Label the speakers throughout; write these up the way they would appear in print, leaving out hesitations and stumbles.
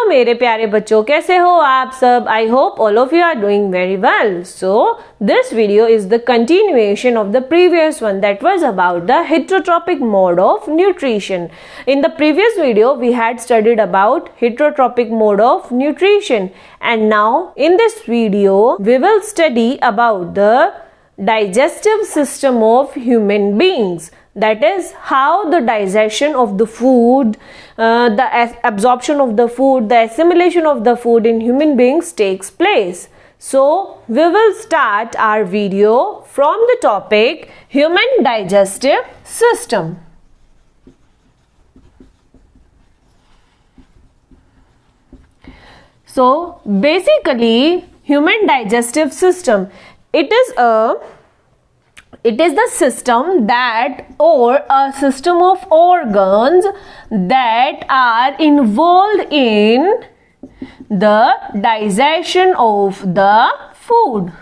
Speaker 1: मेरे प्यारे बच्चों, कैसे हो आप सब? I hope all of you are doing very well. So this video is the continuation of the previous one, that was about the heterotrophic mode of nutrition. In the previous video we had studied about heterotrophic mode of nutrition, and now in this video we will study about the digestive system of human beings. That is how the digestion of the food, the absorption of the food, the assimilation of the food in human beings takes place. So we will start our video from the topic human digestive system. So basically human digestive system, it is the system that, or a system of organs that are involved in the digestion of the food.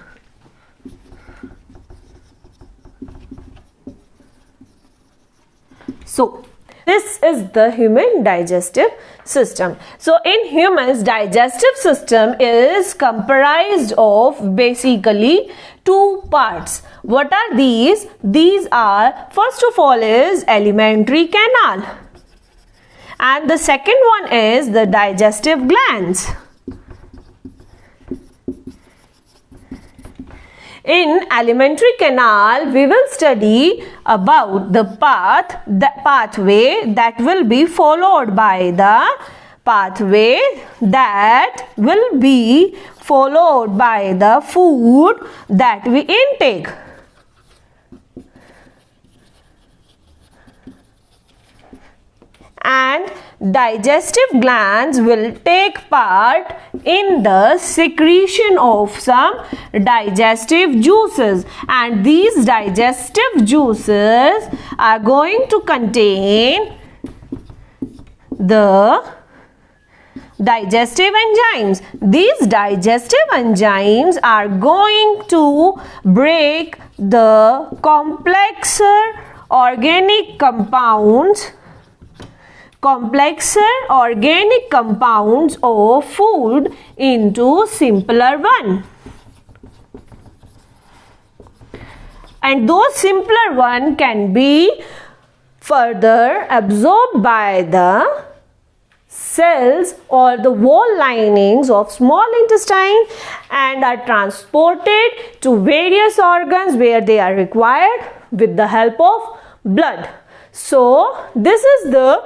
Speaker 1: So this is the human digestive system. So in humans, digestive system is comprised of basically two parts. What are these? These are, first of all is alimentary canal, and the second one is the digestive glands. In alimentary canal, we will study about the pathway that will be followed by the pathway that will be followed by the food that we intake. And digestive glands will take part in the secretion of some digestive juices, and these digestive juices are going to contain the digestive enzymes. These digestive enzymes are going to break the complexer organic compounds of food into simpler one, and those simpler one can be further absorbed by the cells or the wall linings of small intestine and are transported to various organs where they are required with the help of blood. So this is the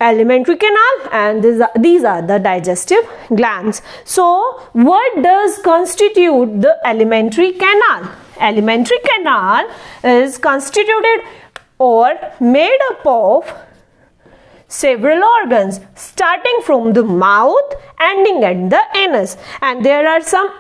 Speaker 1: alimentary canal, and these are the digestive glands. So what does constitute the alimentary canal? Alimentary canal is constituted or made up of several organs, starting from the mouth, ending at the anus, and there are some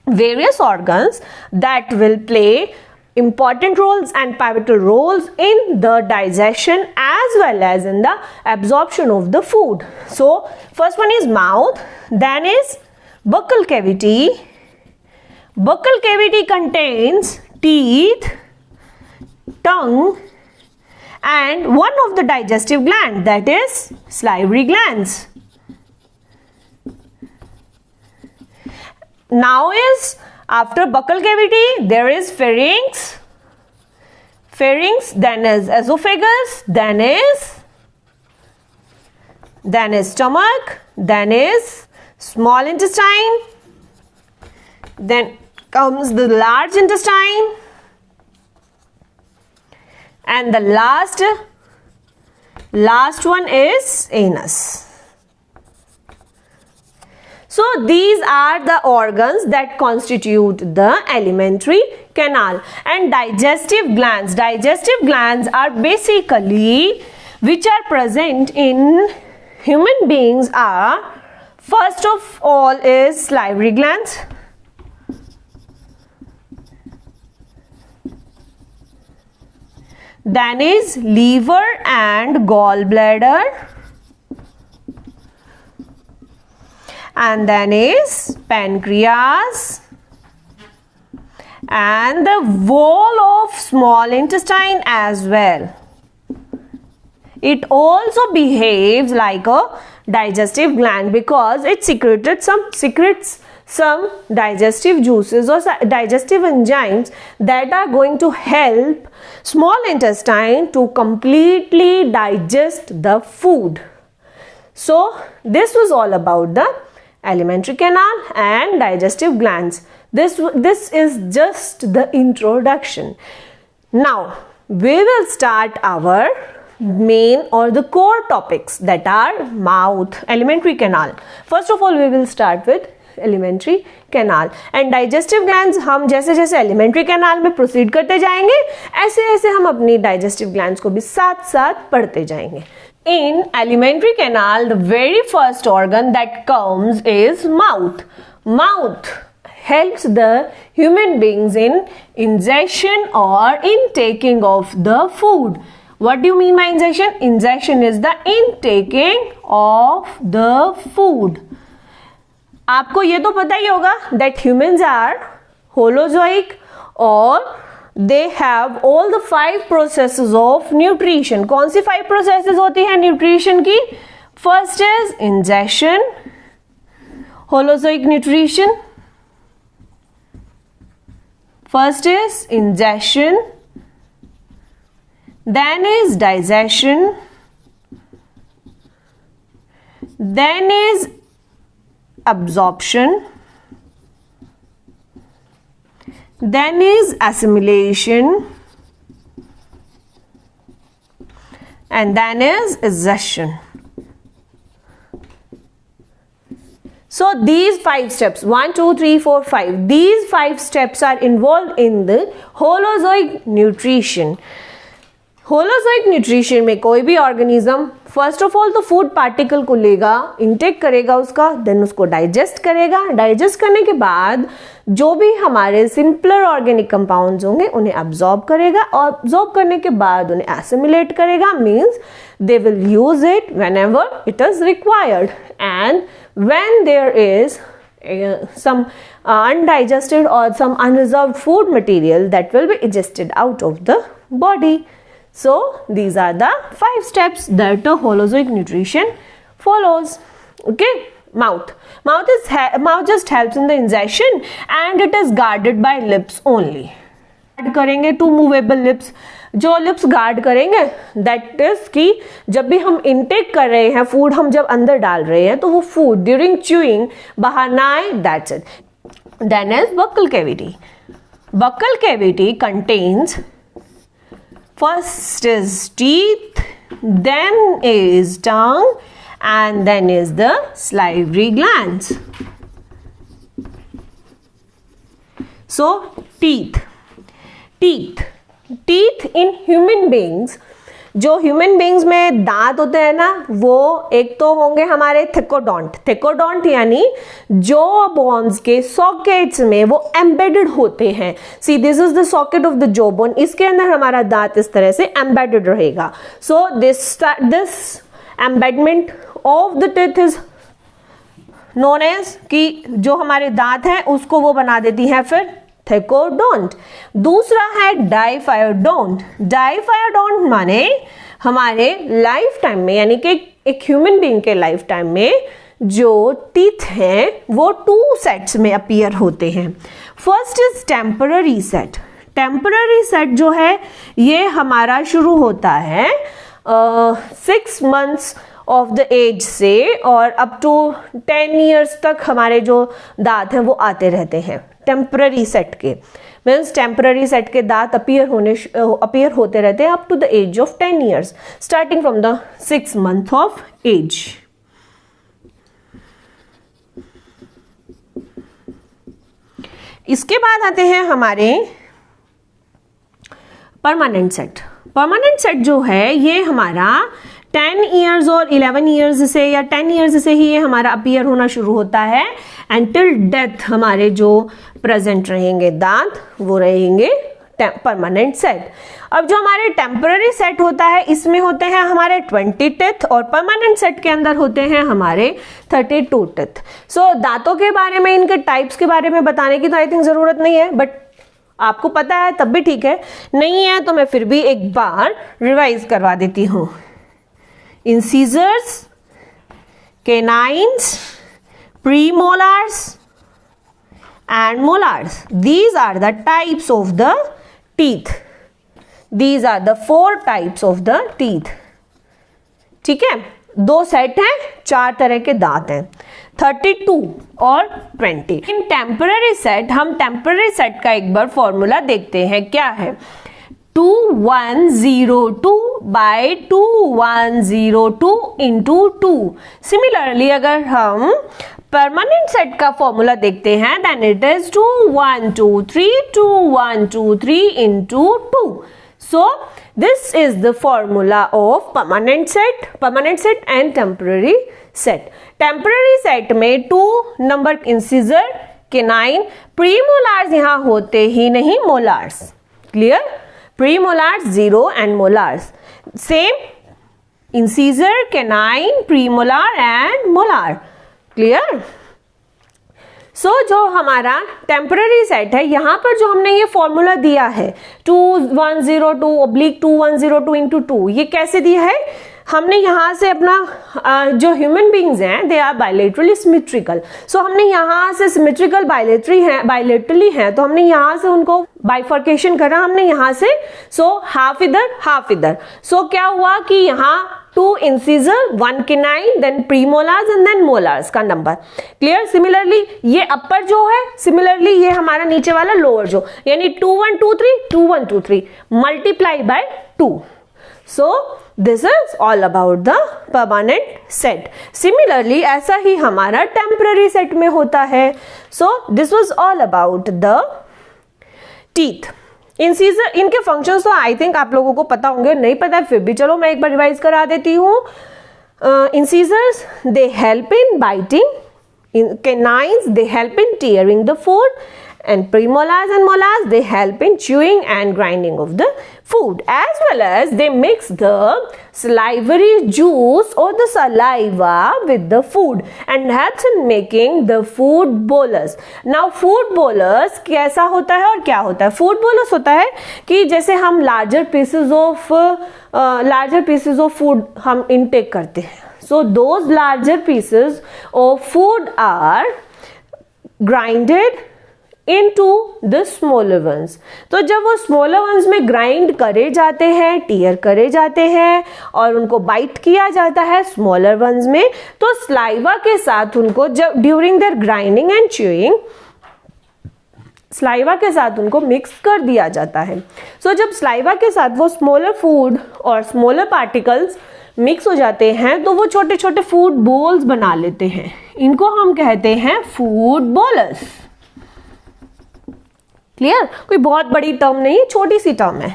Speaker 1: various organs that will play important roles and pivotal roles in the digestion as well as in the absorption of the food. So first one is mouth, then is buccal cavity. Buccal cavity contains teeth, tongue, and one of the digestive gland, that is salivary glands. Now is, after buccal cavity, there is pharynx, then is esophagus, then is stomach, then is small intestine, then comes the large intestine, and the last one is anus. So these are the organs that constitute the alimentary canal. And digestive glands. Digestive glands are basically, which are present in human beings are, first of all is salivary glands, then is liver and gallbladder, and then is pancreas, and the wall of small intestine as well. It also behaves like a digestive gland because it secretes some digestive juices or digestive enzymes that are going to help small intestine to completely digest the food. So this was all about the alimentary canal and digestive glands. This is just the introduction. Now we will start our main or the core topics that are mouth, alimentary canal. First of all we will start with alimentary canal and digestive glands. हम जैसे जैसे alimentary canal में proceed करते जाएंगे ऐसे ऐसे हम अपनी डाइजेस्टिव ग्लैंड्स को भी साथ साथ पढ़ते जाएंगे. In alimentary canal, the very first organ that comes is mouth. Mouth helps the human beings in ingestion or in taking of the food. What do you mean by ingestion? Ingestion is the intaking of the food. आपको ये तो पता ही होगा that humans are holozoic or they have all the 5 processes of nutrition. कौन सी 5 processes होती है nutrition की? First is ingestion, holozoic nutrition. First is ingestion, then is digestion, then is absorption, then is assimilation, and then is exhaustion. So these 5 steps, 1, 2, 3, 4, 5, these 5 steps are involved in the holozoic nutrition. Holozoic nutrition में कोई भी organism first of all तो food particle को लेगा, intake करेगा उसका, then उसको digest करेगा. डाइजेस्ट करने के बाद जो भी हमारे सिंपलर ऑर्गेनिक कंपाउंड्स होंगे उन्हें अब्जॉर्ब करेगा और अब्जॉर्ब करने के बाद उन्हें एसिमिलेट करेगा. Means they will use it whenever it is required and when there is some undigested or some unresolved food material that will be ingested out of the body. So these are the 5 steps that a holozoic nutrition follows. Okay, mouth just helps in the ingestion and it is guarded by lips only. Guard करेंगे 2 movable lips. जो lips guard करेंगे that is कि जब भी हम intake कर रहे हैं फूड, हम जब अंदर डाल रहे हैं तो वो फूड ड्यूरिंग च्यूइंग बाहर ना आए. That's it. Then is buccal cavity. Buccal cavity contains first is teeth, then is tongue, and then is the salivary glands. So teeth in human beings, जो ह्यूमन बींग्स में दांत होते हैं ना, वो एक तो होंगे हमारे थेकोडोंट यानी जो बोन्स के सॉकेट्स में वो एम्बेडेड होते हैं. See this is the socket of the jaw bone, इसके अंदर हमारा दांत इस तरह से एम्बेडेड रहेगा. So this embedment of the teeth is known as कि जो हमारे दांत हैं उसको वो बना देती हैं फिर थेकोडोंट. दूसरा है डाइफायोडोंट. डाइफायोडोंट माने हमारे लाइफ टाइम में यानी कि एक ह्यूमन बीइंग के लाइफ टाइम में जो टीथ हैं वो 2 सेट्स में अपीयर होते हैं. First is temporary set. Temporary set जो है ये हमारा शुरू होता है 6 months ऑफ द एज से और अप टू 10 years तक हमारे जो दांत हैं वो आते रहते हैं टेम्पररी सेट के. मीन्स टेम्पररी सेट के दांत अपीयर होते रहते हैं up to the age of 10 years starting from the 6 month of age. इसके बाद आते हैं हमारे परमानेंट सेट. परमानेंट सेट जो है ये हमारा 10 years और 11 years से या 10 years से ही ये हमारा अपीयर होना शुरू होता है एंड टिल डेथ हमारे जो प्रेजेंट रहेंगे दांत वो रहेंगे परमानेंट सेट. अब जो हमारे टेम्पररी सेट होता है इसमें होते हैं हमारे 20 टीथ और परमानेंट सेट के अंदर होते हैं हमारे 32 टीथ. सो दांतों के बारे में, इनके टाइप्स के बारे में बताने की तो आई थिंक जरूरत नहीं है, बट आपको पता है तब भी ठीक है, नहीं है तो मैं फिर भी एक बार रिवाइज करवा देती हूँ. Incisors, canines, premolars and molars. These are the types of the teeth. These are the 4 types of the teeth. ठीक है, 2 सेट हैं, 4 तरह के दांत हैं, 32 और 20. इन टेम्पररी सेट, हम टेम्पररी सेट का एक बार फॉर्मूला देखते हैं. क्या है? 2102 by 2102 into 2. सिमिलरली अगर हम परमानेंट सेट का फॉर्मूला देखते हैं, then it is 2123 2123 into 2. So this is the formula of permanent set and temporary set. Temporary set में 2 number incisor, canine, premolars यहाँ होते ही नहीं, molars. Clear? Premolars 0 and molars. Same incisor, canine, premolar and molar. Clear? So जो हमारा temporary set है, यहाँ पर जो हमने ये फॉर्मूला दिया है 2102/2102 into 2, ये कैसे दिया है? हमने यहाँ से अपना जो ह्यूमन बींग्स हैं, दे आर बायलेटरली सिमेट्रिकल. सो हमने यहाँ से सिमेट्रिकल बायलेटरली हैं, तो हमने यहाँ से उनको बाइफर्केशन करा, हमने यहाँ से, सो हाफ इधर हाफ इधर. सो क्या हुआ कि यहाँ 2 incisor, 1 canine, then premolars and then molars का नंबर. क्लियर? सिमिलरली ये अपर जो है, सिमिलरली ये हमारा नीचे वाला लोअर जो, यानी 2123 multiply by 2. So this is all about the permanent set. Similarly ऐसा ही हमारा temporary set में होता है. So this was all about the teeth. Incisor, इनके फंक्शंस तो आई थिंक आप लोगों को पता होंगे, नहीं पता फिर भी चलो मैं एक बार रिवाइज करा देती हूँ. Incisors they help in biting, canines they help in tearing the food, and premolars and molars they help in chewing and grinding of the food, as well as they mix the salivary juice or the saliva with the food and helps in making the food bolus. Now food bolus कैसा होता है और क्या होता है? food bolus होता है कि जैसे हम larger pieces of food हम intake करते हैं, so those larger pieces of food are grinded into the smaller ones. तो जब वो smaller ones में grind करे जाते हैं, टीयर करे जाते हैं और उनको बाइट किया जाता है smaller ones में, तो saliva के साथ उनको जब during their grinding and chewing saliva के साथ उनको मिक्स कर दिया जाता है. So जब saliva के साथ वो smaller food और smaller particles मिक्स हो जाते हैं, तो वो छोटे छोटे फूड बोल्स बना लेते हैं. इनको हम कहते हैं फूड बोलस. क्लियर? कोई बहुत बड़ी टर्म नहीं, छोटी सी टर्म है.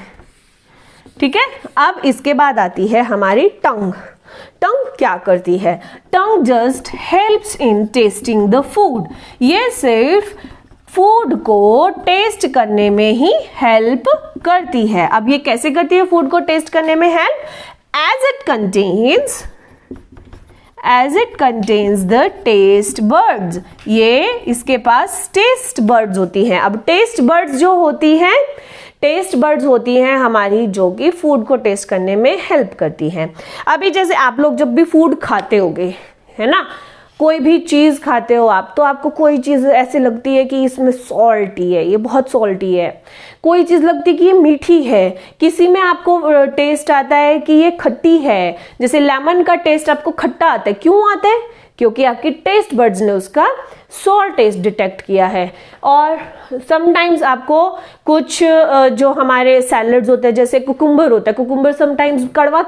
Speaker 1: ठीक है, अब इसके बाद आती है हमारी टंग. टंग क्या करती है? Tongue just helps in tasting the food. ये सिर्फ फूड को टेस्ट करने में ही हेल्प करती है. अब ये कैसे करती है फूड को टेस्ट करने में help? as it contains the taste buds. ये इसके पास टेस्ट बर्ड्स होती हैं. अब टेस्ट बर्ड्स जो होती हैं, टेस्ट बर्ड्स होती हैं हमारी, जो कि फूड को टेस्ट करने में हेल्प करती हैं. अभी जैसे आप लोग जब भी फूड खाते होगे, है ना, कोई भी चीज़ खाते हो आप, तो आपको कोई चीज़ ऐसी लगती है कि इसमें सॉल्टी है, ये बहुत सॉल्टी है. कोई चीज़ लगती है कि ये मीठी है. किसी में आपको टेस्ट आता है कि ये खट्टी है. जैसे लेमन का टेस्ट आपको खट्टा आता है. क्यों आता है? क्योंकि आपकी टेस्ट बर्ड्स ने उसका सॉर टेस्ट डिटेक्ट किया है. और समटाइम्स आपको कुछ जो हमारे सैलड्स होते हैं, जैसे कुकुम्बर होता है, कुकुम्बर समटाइम्स कड़वा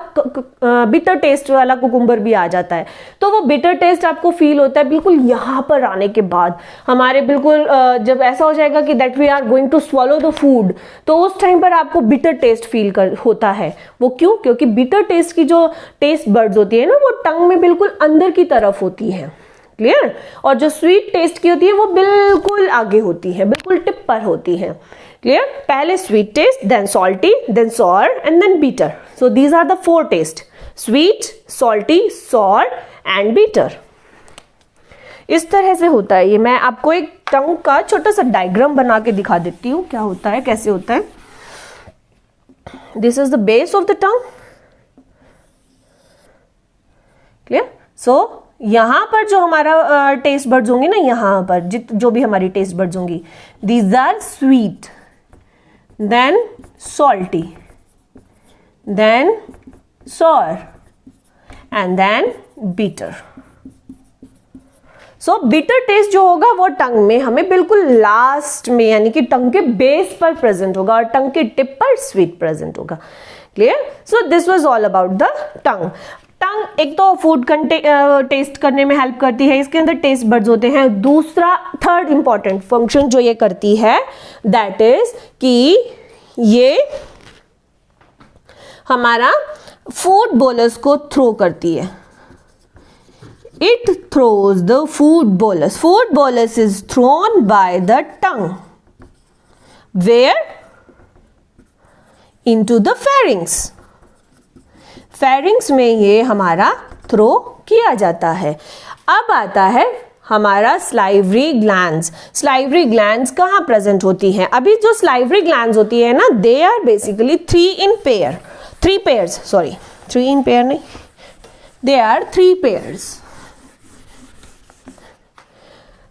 Speaker 1: बिटर टेस्ट वाला कुकुम्बर भी आ जाता है, तो वो बिटर टेस्ट आपको फील होता है बिल्कुल यहाँ पर आने के बाद. हमारे बिल्कुल जब ऐसा हो जाएगा कि that we are going to swallow the food, तो उस टाइम पर आपको बिटर टेस्ट फील होता है. वो क्यों? क्योंकि बिटर टेस्ट की जो टेस्ट बर्ड्स होती है ना, वो टंग में बिल्कुल अंदर की तरफ होती है. क्लियर? और जो स्वीट टेस्ट की होती है वो बिल्कुल आगे होती है, बिल्कुल टिप पर होती है. क्लियर? पहले sweet taste, then salty, then sour and then bitter. So these are the 4 taste: sweet, salty, sour and bitter. इस तरह से होता है ये. मैं आपको एक टंग का छोटा सा डायग्राम बना के दिखा देती हूँ क्या होता है, कैसे होता है. This is the base of the tongue. Clear? So यहाँ पर जो हमारा टेस्ट बर्ड्स होंगे ना, यहाँ पर जो भी हमारी टेस्ट बर्ड्स होंगी, these are sweet, then salty, then sour and then bitter. So bitter taste जो होगा वो टंग में हमें बिल्कुल लास्ट में, यानी कि टंग के बेस पर प्रेजेंट होगा और टंग के टिप पर स्वीट प्रेजेंट होगा. Clear? So this was all about the tongue. Tongue एक तो फूड टेस्ट करने में हेल्प करती है, इसके अंदर टेस्ट बड्स होते हैं. दूसरा थर्ड इंपॉर्टेंट फंक्शन जो ये करती है दैट इज कि ये हमारा फूड बोलस को थ्रो करती है. It throws the food bolus. Food bolus is thrown by the tongue. Where? Into the pharynx. Pharynx में ये हमारा थ्रो किया जाता है. अब आता है हमारा स्लाइवरी ग्लैंड्स. स्लाइवरी ग्लैंड्स कहाँ प्रेजेंट होती हैं? अभी जो स्लाइवरी ग्लैंड्स होती है ना, they are basically three pairs.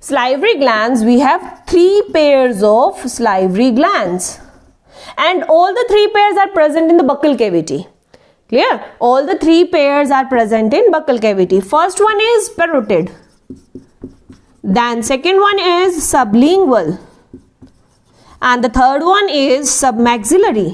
Speaker 1: Salivary glands, we have 3 pairs of salivary glands and all the 3 pairs are present in the buccal cavity. Clear? All the 3 pairs are present in buccal cavity. First one is parotid, then second one is sublingual and the third one is submaxillary.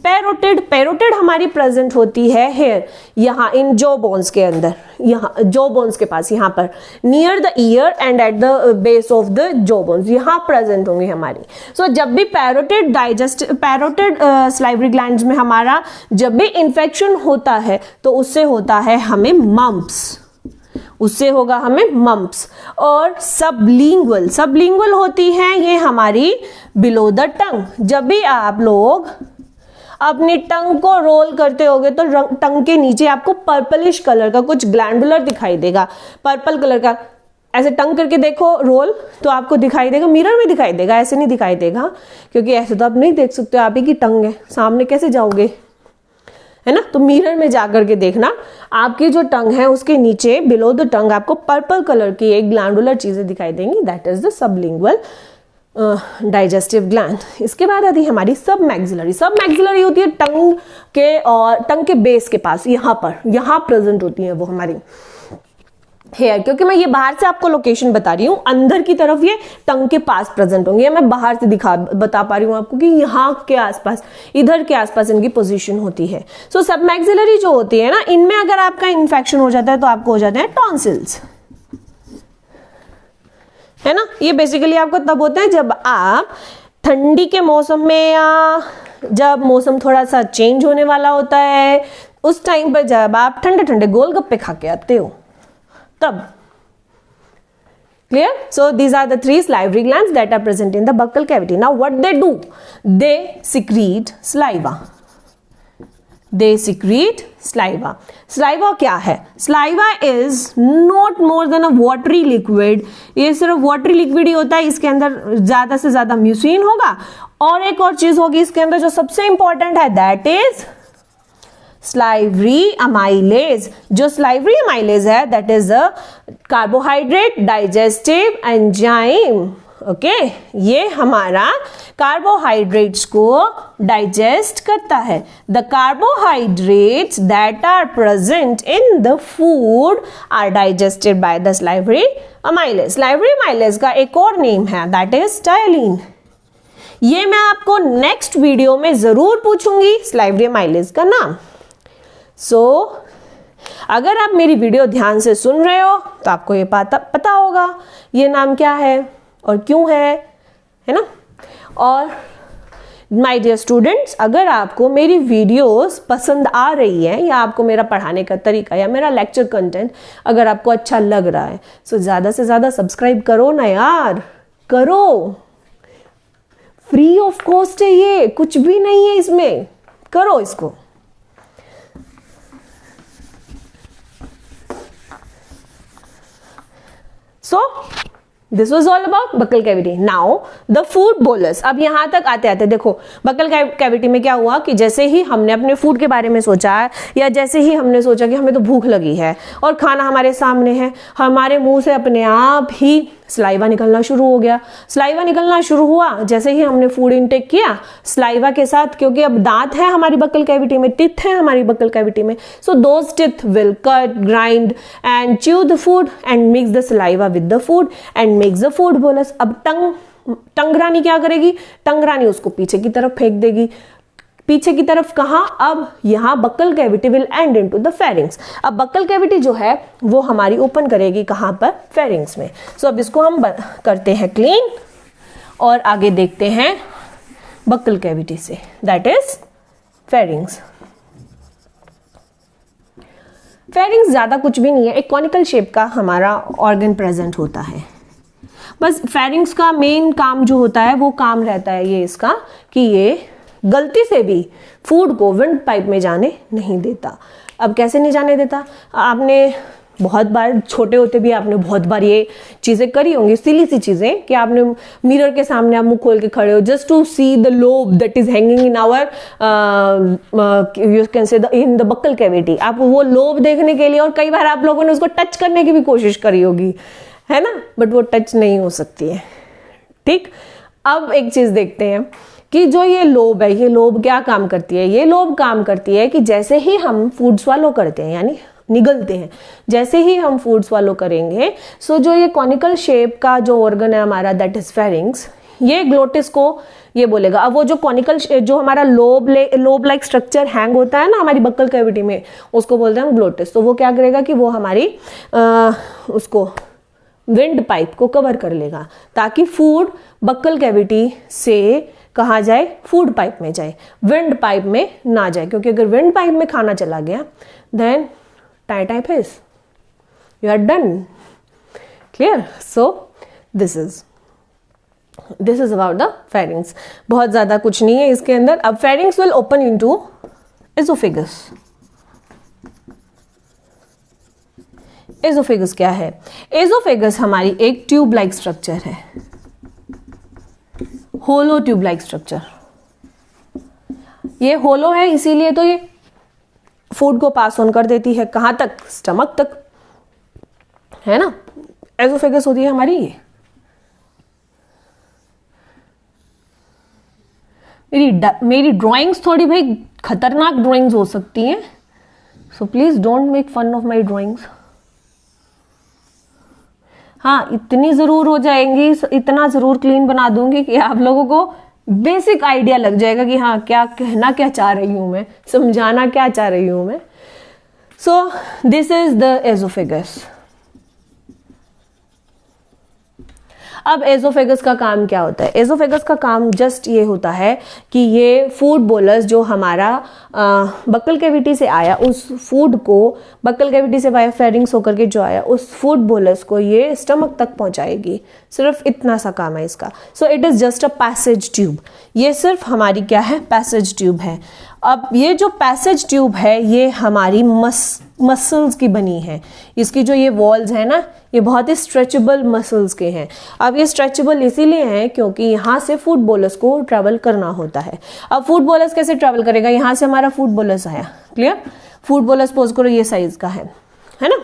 Speaker 1: Parotid हमारी present होती है hair, यहाँ इन जो bones के अंदर, यहाँ जो bones के पास, यहाँ पर near the year and at the base of the जो बोन्स, यहाँ प्रेजेंट होंगी हमारी. सो जब भी पैरोटिड स्लाइवरी ग्लैंड्स में हमारा जब भी इंफेक्शन होता है तो उससे होता है हमें मम्प्स, उससे होगा हमें मम्प्स. और सबलिंगुअल होती हैं ये हमारी बिलो द टंग. जब भी आप लोग अपनी टंग को रोल करते होगे तो टंग के नीचे आपको पर्पलिश कलर का कुछ ग्लैंडुलर दिखाई देगा, पर्पल कलर का. ऐसे टंग करके देखो रोल तो आपको दिखाई देगा, मिरर में दिखाई देगा, ऐसे नहीं दिखाई देगा क्योंकि ऐसे तो आप नहीं देख सकते, आप ही की टंग है, सामने कैसे जाओगे, है ना. तो मिरर में जाकर के देखना, आपकी जो टंग है उसके नीचे बिलो द टंग आपको पर्पल कलर की एक ग्लैंडुलर चीजें दिखाई देंगी, that is the sublingual digestive gland. इसके बाद आती है हमारी सब मैक्सिलरी होती है टंग के और टंग के बेस के पास, यहाँ प्रेजेंट होती है वो हमारी हेयर. क्योंकि मैं ये बाहर से आपको लोकेशन बता रही हूँ, अंदर की तरफ ये टंग के पास प्रेजेंट होंगे. मैं बाहर से बता पा रही हूँ आपको कि यहाँ के आसपास, इधर के आसपास इनकी पोजीशन होती है. सो सब मैक्सिलरी जो होती है ना, इनमें अगर आपका इन्फेक्शन हो जाता है तो आपको हो जाते हैं टॉन्सिल्स, है ना. ये बेसिकली आपको तब होता है जब आप ठंडी के मौसम में या जब मौसम थोड़ा सा चेंज होने वाला होता है, उस टाइम पर जब आप ठंडे ठंडे गोलगप्पे खा के आते हो तब. Clear? So these are the 3 salivary glands that are present in the buccal cavity. Now what they do? They secrete saliva. Saliva क्या है? Saliva is not more than a watery liquid. ये सिर्फ watery liquid ही होता है, इसके अंदर ज्यादा से ज्यादा म्यूसिन होगा. और एक और चीज होगी इसके अंदर जो सबसे इंपॉर्टेंट है, that is salivary amylase. जो salivary amylase है, that is a carbohydrate digestive enzyme. Okay, ये हमारा कार्बोहाइड्रेट्स को डाइजेस्ट करता है. The carbohydrates that are present in the food are digested by the salivary amylase. salivary amylase का एक और नेम है, दैट इज टायलिन. ये मैं आपको नेक्स्ट वीडियो में जरूर पूछूंगी salivary amylase का नाम. अगर आप मेरी वीडियो ध्यान से सुन रहे हो तो आपको ये पता होगा ये नाम क्या है और क्यों है ना. और माय डियर स्टूडेंट्स, अगर आपको मेरी वीडियोस पसंद आ रही है या आपको मेरा पढ़ाने का तरीका या मेरा लेक्चर कंटेंट अगर आपको अच्छा लग रहा है, तो ज़्यादा से ज़्यादा सब्सक्राइब करो ना यार, करो. फ्री ऑफ कॉस्ट है, ये कुछ भी नहीं है इसमें, करो इसको. This was all about buccal cavity. Now the food bolus. अब यहां तक आते आते देखो बकल कैविटी में क्या हुआ कि जैसे ही हमने अपने फूड के बारे में सोचा या जैसे ही हमने सोचा कि हमें तो भूख लगी है और खाना हमारे सामने है, हमारे मुंह से अपने आप ही स्लाइवा निकलना शुरू हो गया. स्लाइवा निकलना शुरू हुआ जैसे ही हमने फूड इनटेक किया स्लाइवा के साथ, क्योंकि अब दांत है हमारी बकल कैविटी में, टिथ है हमारी बकल कैविटी में. So those teeth will cut, grind and chew the food and mix the saliva with the food and makes the food bolus. अब टंगरानी क्या करेगी? टंगरानी उसको पीछे की तरफ फेंक देगी. पीछे की तरफ कहां? अब यहां buccal cavity will and into the pharynx. अब बकल कैविटी जो है वो हमारी ओपन करेगी कहां पर? फेरिंग्स में. सो अब इसको हम करते हैं क्लीन और आगे देखते हैं बकल कैविटी से, दैट इज फेरिंग्स. फेरिंग्स ज्यादा कुछ भी नहीं है, एक कॉनिकल शेप का हमारा ऑर्गन प्रेजेंट होता है. बस फेरिंग्स का मेन काम जो होता है वो काम रहता है ये इसका कि ये गलती से भी फूड को विंड पाइप में जाने नहीं देता. अब कैसे नहीं जाने देता? आपने बहुत बार, छोटे होते भी आपने बहुत बार ये चीजें करी होंगी, सिली सी चीजें, कि आपने मिरर के सामने आप मुंह खोल के खड़े हो just to see the lobe that is hanging in our you can say in the buccal cavity. आप वो लोब देखने के लिए, और कई बार आप लोगों ने उसको टच करने की भी कोशिश करी होगी, है ना, बट वो टच नहीं हो सकती है. ठीक, अब एक चीज देखते हैं कि जो ये लोब है, ये लोब क्या काम करती है? ये लोब काम करती है कि जैसे ही हम फूड स्वालो करते हैं, यानी निगलते हैं, जैसे ही हम फूड स्वालो करेंगे, सो जो ये कॉनिकल शेप का जो ऑर्गन है हमारा, दैट इज फेरिंग्स, ये ग्लोटिस को ये बोलेगा. अब वो जो कॉनिकल जो हमारा लोब लाइक स्ट्रक्चर हैंग होता है ना हमारी बक्कल कैविटी में, उसको बोलते हैं हम ग्लोटिस. तो वो क्या करेगा कि वो हमारी उसको विंड पाइप को कवर कर लेगा ताकि फूड बक्कल कैविटी से कहाँ जाए? फूड पाइप में जाए, विंड पाइप में ना जाए. क्योंकि अगर विंड पाइप में खाना चला गया then tie type is you are done. Clear? So this is about the pharynx. बहुत ज्यादा कुछ नहीं है इसके अंदर. अब pharynx will open into oesophagus. Oesophagus क्या है? एसोफेगस हमारी एक ट्यूब लाइक स्ट्रक्चर है, होलो ट्यूब लाइक स्ट्रक्चर. ये होलो है इसीलिए तो ये फूड को पास ऑन कर देती है कहां तक? स्टमक तक, है ना. एसोफेगस होती है हमारी ये. मेरी ड्राइंग्स थोड़ी भाई खतरनाक ड्राइंग्स हो सकती हैं, so please don't make fun of my drawings. हाँ, इतनी जरूर हो जाएंगी, इतना जरूर क्लीन बना दूंगी कि आप लोगों को बेसिक आइडिया लग जाएगा कि हाँ क्या कहना क्या चाह रही हूं मैं, समझाना क्या चाह रही हूं मैं. सो दिस इज द एसोफेगस. अब एसोफेगस का काम क्या होता है? एसोफेगस का काम जस्ट ये होता है कि ये फूड बोलस जो हमारा बक्कल कैविटी से आया, उस फूड को बक्कल कैविटी से वाया फेरिंग्स होकर के जो आया, उस फूड बोलस को ये स्टमक तक पहुंचाएगी. सिर्फ इतना सा काम है इसका. So it is just a passage tube. ये सिर्फ हमारी क्या है? पैसेज ट्यूब है. अब ये जो पैसेज ट्यूब है ये हमारी मसल्स की बनी है. इसकी जो ये वॉल्स है ना, ये बहुत ही स्ट्रेचेबल मसल्स के हैं. अब ये स्ट्रेचेबल इसीलिए हैं क्योंकि यहाँ से फूड बोलस को ट्रेवल करना होता है. अब फूड बोलस कैसे ट्रेवल करेगा? यहाँ से हमारा फूड बोलस आया, क्लियर. फूड बोलस सपोज करो ये साइज का है ना.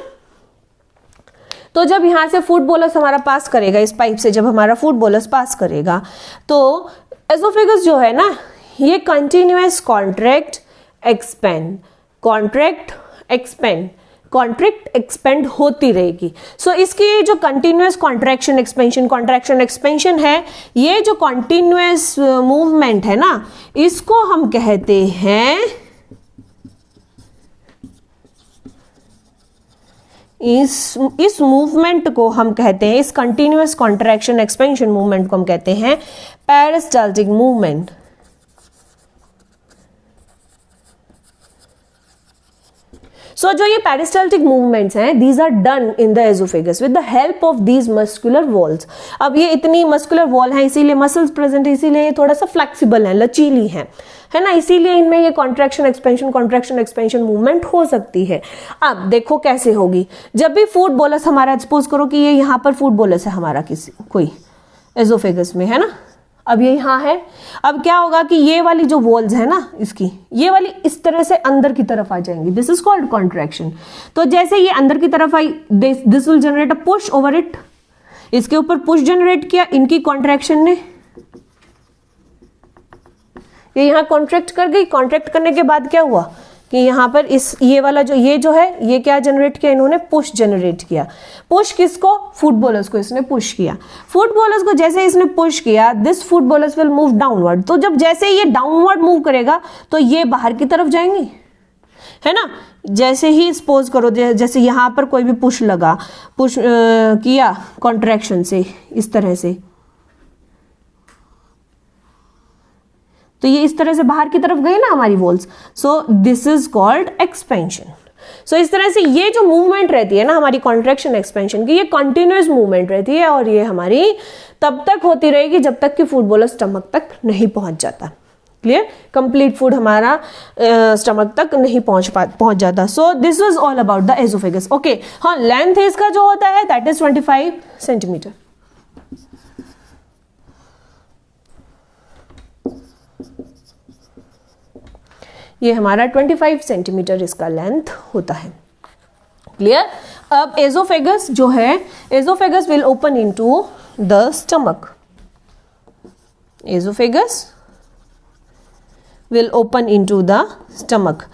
Speaker 1: तो जब यहाँ से फूड बोलस हमारा पास करेगा, इस पाइप से जब हमारा फूड बोलस पास करेगा, तो एसोफेगस जो है ना, ये continuous contract expand, contract expand, contract expand होती रहेगी. सो इसकी जो कंटिन्यूअस कॉन्ट्रैक्शन एक्सपेंशन है, ये जो कंटिन्यूअस मूवमेंट है ना, इसको हम कहते हैं, इस मूवमेंट को हम कहते हैं, इस कंटिन्यूअस कॉन्ट्रैक्शन एक्सपेंशन मूवमेंट को हम कहते हैं पेरिस्टाल्टिक मूवमेंट. सो सो जो ये पेरिस्टाल्टिक मूवमेंट्स हैं, these are done in the oesophagus with the help of these muscular walls. अब ये इतनी मस्कुलर वॉल है, इसीलिए मसल्स प्रेजेंट है, इसीलिए ये थोड़ा सा फ्लेक्सिबल है, लचीली है ना, इसीलिए इनमें ये कॉन्ट्रैक्शन एक्सपेंशन मूवमेंट हो सकती है। अब देखो कैसे होगी, जब भी फूड बोलस हमारा, सपोज करो कि ये यहाँ पर फूड बोलस है हमारा किसी कोई एजोफेगस में, है ना, अब ये यहाँ है। अब क्या होगा कि ये वाली जो वॉल्स है ना इसकी, ये वाली इस तरह से अंदर की तरफ आ जाएंगी, दिस इज कॉल्ड कॉन्ट्रैक्शन। तो जैसे ये अंदर की तरफ आई, this will generate a push over it, इसके ऊपर पुश जनरेट किया इनकी कॉन्ट्रैक्शन ने, ये यहाँ कॉन्ट्रैक्ट कर गई। कॉन्ट्रैक्ट करने के बाद क्या हुआ कि यहाँ पर इस ये वाला ये जो है, ये क्या जनरेट किया इन्होंने, पुश जनरेट किया। पुश किसको, फुटबॉलर्स को इसने पुश किया। फुटबॉलर्स को जैसे इसने पुश किया, this footballers will move downward. तो जब जैसे ये डाउनवर्ड मूव करेगा तो ये बाहर की तरफ जाएंगी, है ना। जैसे ही सपोज करो जैसे यहाँ पर कोई भी पुश लगा, पुश किया कॉन्ट्रैक्शन से इस तरह से, तो ये इस तरह से बाहर की तरफ गई ना हमारी walls. So this is called expansion. So इस तरह से ये जो मूवमेंट रहती है ना हमारी कॉन्ट्रैक्शन एक्सपेंशन की, ये कंटिन्यूअस मूवमेंट रहती है और ये हमारी तब तक होती रहेगी जब तक कि फूड बॉलर स्टमक तक नहीं पहुंच जाता। क्लियर, कंप्लीट फूड हमारा स्टमक तक नहीं पहुंच जाता। So this was all about the oesophagus. Okay, हाँ, लेंथ इसका जो होता है दैट इज 25 सेंटीमीटर। ये हमारा 25 सेंटीमीटर इसका लेंथ होता है। क्लियर। अब एजोफेगस जो है, oesophagus will open into the stomach. Oesophagus will open into the stomach.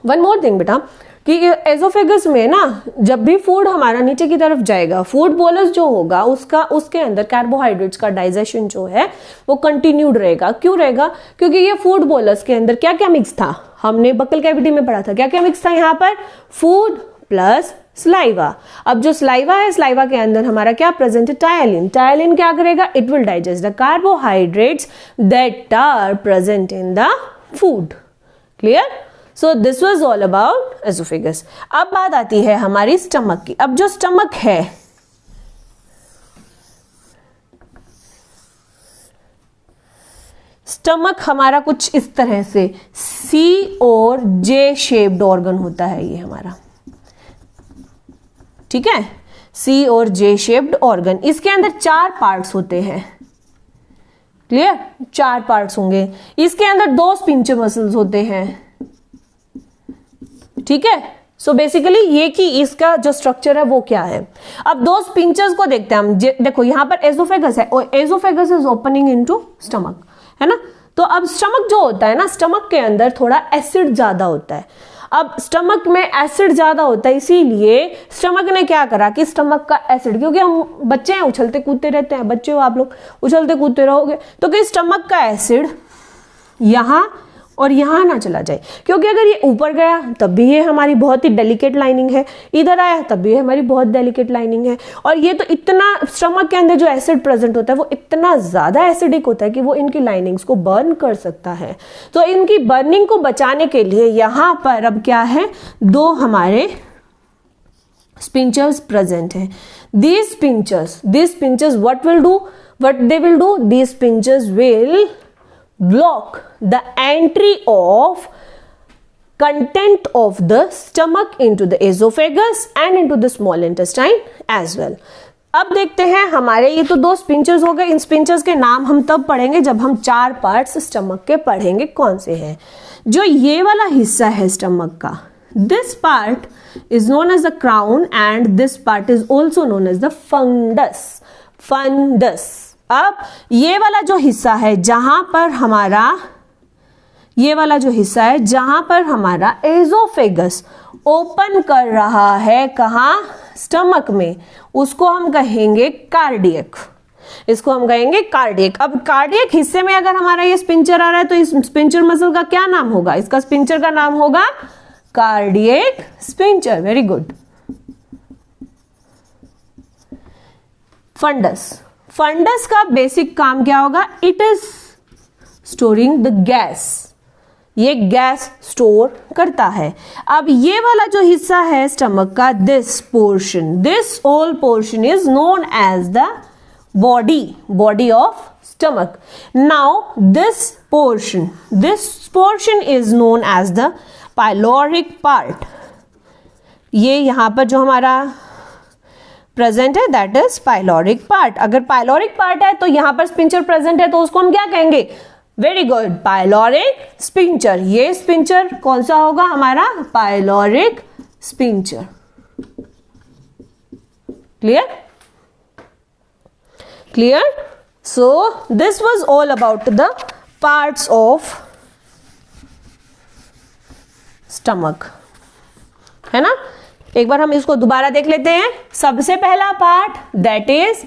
Speaker 1: One more thing बेटा, कि एजोफेगस में ना जब भी फूड हमारा नीचे की तरफ जाएगा, फूड बोलस जो होगा उसके अंदर कार्बोहाइड्रेट्स का डाइजेशन जो है वो कंटिन्यूड रहेगा। क्यों रहेगा? क्योंकि ये फूड बोलस के अंदर क्या क्या मिक्स था, हमने बक्कल कैविटी में पढ़ा था, क्या क्या मिक्स था यहाँ पर, फूड प्लस स्लाइवा। अब जो स्लाइवा है, स्लाइवा के अंदर हमारा क्या प्रेजेंट है, टायलिन। टायलिन क्या करेगा, it will digest the carbohydrates that are present in the food. Clear. So this was all about oesophagus. अब बात आती है हमारी स्टमक की। अब जो स्टमक है, स्टमक हमारा कुछ इस तरह से सी और जे शेप्ड ऑर्गन होता है ये हमारा, ठीक है, सी और जे शेप्ड ऑर्गन। इसके अंदर 4 पार्ट्स होते हैं। क्लियर, 4 पार्ट्स होंगे। इसके अंदर 2 स्पिंचर मसल्स होते हैं, ठीक है। सो बेसिकली ये कि इसका जो स्ट्रक्चर है वो क्या है। अब 2 स्पिंचर्स को देखते हैं हम। देखो यहां पर एसोफेगस है और oesophagus is opening into stomach, है ना। तो अब स्टमक जो होता है ना, स्टमक के अंदर थोड़ा एसिड ज्यादा होता है। अब स्टमक में एसिड ज्यादा होता है, इसीलिए स्टमक ने क्या करा कि स्टमक का एसिड, क्योंकि हम बच्चे हैं, उछलते कूदते रहते हैं, बच्चे हो आप लोग, उछलते कूदते रहोगे, तो कि स्टमक का एसिड यहां और यहां ना चला जाए, क्योंकि अगर ये ऊपर गया तब भी ये हमारी बहुत ही डेलिकेट लाइनिंग है, इधर आया तब भी हमारी बहुत डेलिकेट लाइनिंग है। और ये तो इतना स्टमक के अंदर जो एसिड प्रेजेंट होता है वो इतना ज्यादा एसिडिक होता है कि वो इनकी लाइनिंग्स को बर्न कर सकता है। तो इनकी बर्निंग को बचाने के लिए यहां पर अब क्या है, 2 हमारे स्पिंचर्स प्रेजेंट है। These pinchers what they will do, these pinchers will block the entry of content of the stomach into the esophagus and into the small intestine as well. अब देखते हैं हमारे ये तो 2 स्पिंचर्स हो गए। इन स्पिंचर्स के नाम हम तब पढ़ेंगे जब हम 4 पार्ट्स स्टमक के पढ़ेंगे कौन से हैं। जो ये वाला हिस्सा है स्टमक का, this part is known as the crown and this part is also known as the fundus. अब ये वाला जो हिस्सा है जहां पर हमारा, ये वाला जो हिस्सा है जहां पर हमारा एजोफेगस ओपन कर रहा है, कहां, स्टमक में, उसको हम कहेंगे कार्डियक। इसको हम कहेंगे कार्डियक। अब कार्डियक हिस्से में अगर हमारा ये स्पिंचर आ रहा है तो इस स्पिंचर मसल का क्या नाम होगा, इसका स्पिंचर का नाम होगा cardiac sphincter. Very good. Fundus का बेसिक काम क्या होगा, it is storing the gas. ये गैस स्टोर करता है। अब ये वाला जो हिस्सा है स्टमक का, this whole portion is known as the body of stomach. Now this portion is known as the pyloric part. ये यहाँ पर जो हमारा प्रेजेंट है दैट इज पाइलोरिक पार्ट। अगर पाइलोरिक पार्ट है तो यहाँ पर स्पिंचर प्रेजेंट है तो उसको हम क्या कहेंगे? Very good, pyloric sphincter. ये स्पिंचर कौन सा होगा हमारा? Pyloric sphincter. Clear? So this was all about the parts of stomach, है ना? एक बार हम इसको दोबारा देख लेते हैं। सबसे पहला part that is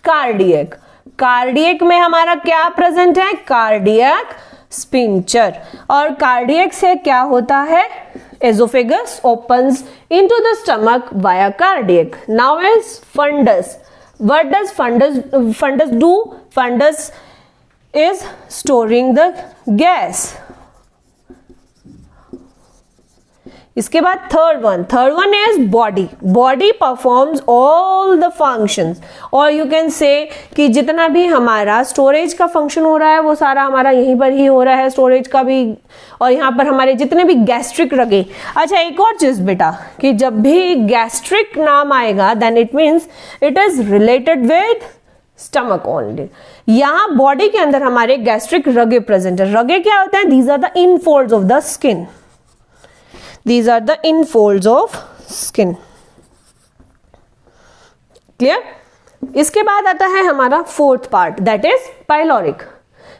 Speaker 1: cardiac. Cardiac में हमारा क्या प्रेजेंट है? Cardiac sphincter. और कार्डियक से क्या होता है? Oesophagus opens into the stomach via cardiac. Now is fundus. What does fundus do? Fundus is storing the gas. इसके बाद third one is body performs all the functions. और you can से कि जितना भी हमारा स्टोरेज का फंक्शन हो रहा है वो सारा हमारा यहीं पर ही हो रहा है, स्टोरेज का भी। और यहाँ पर हमारे जितने भी गैस्ट्रिक रगे। अच्छा, एक और चीज बेटा कि जब भी गैस्ट्रिक नाम आएगा then it means it is related with stomach only. यहाँ बॉडी के अंदर हमारे गैस्ट्रिक रगे प्रेजेंट है। रगे क्या होते हैं? These are the infolds of the skin. These are the infolds of skin. Clear? इसके बाद आता है हमारा fourth part that is pyloric.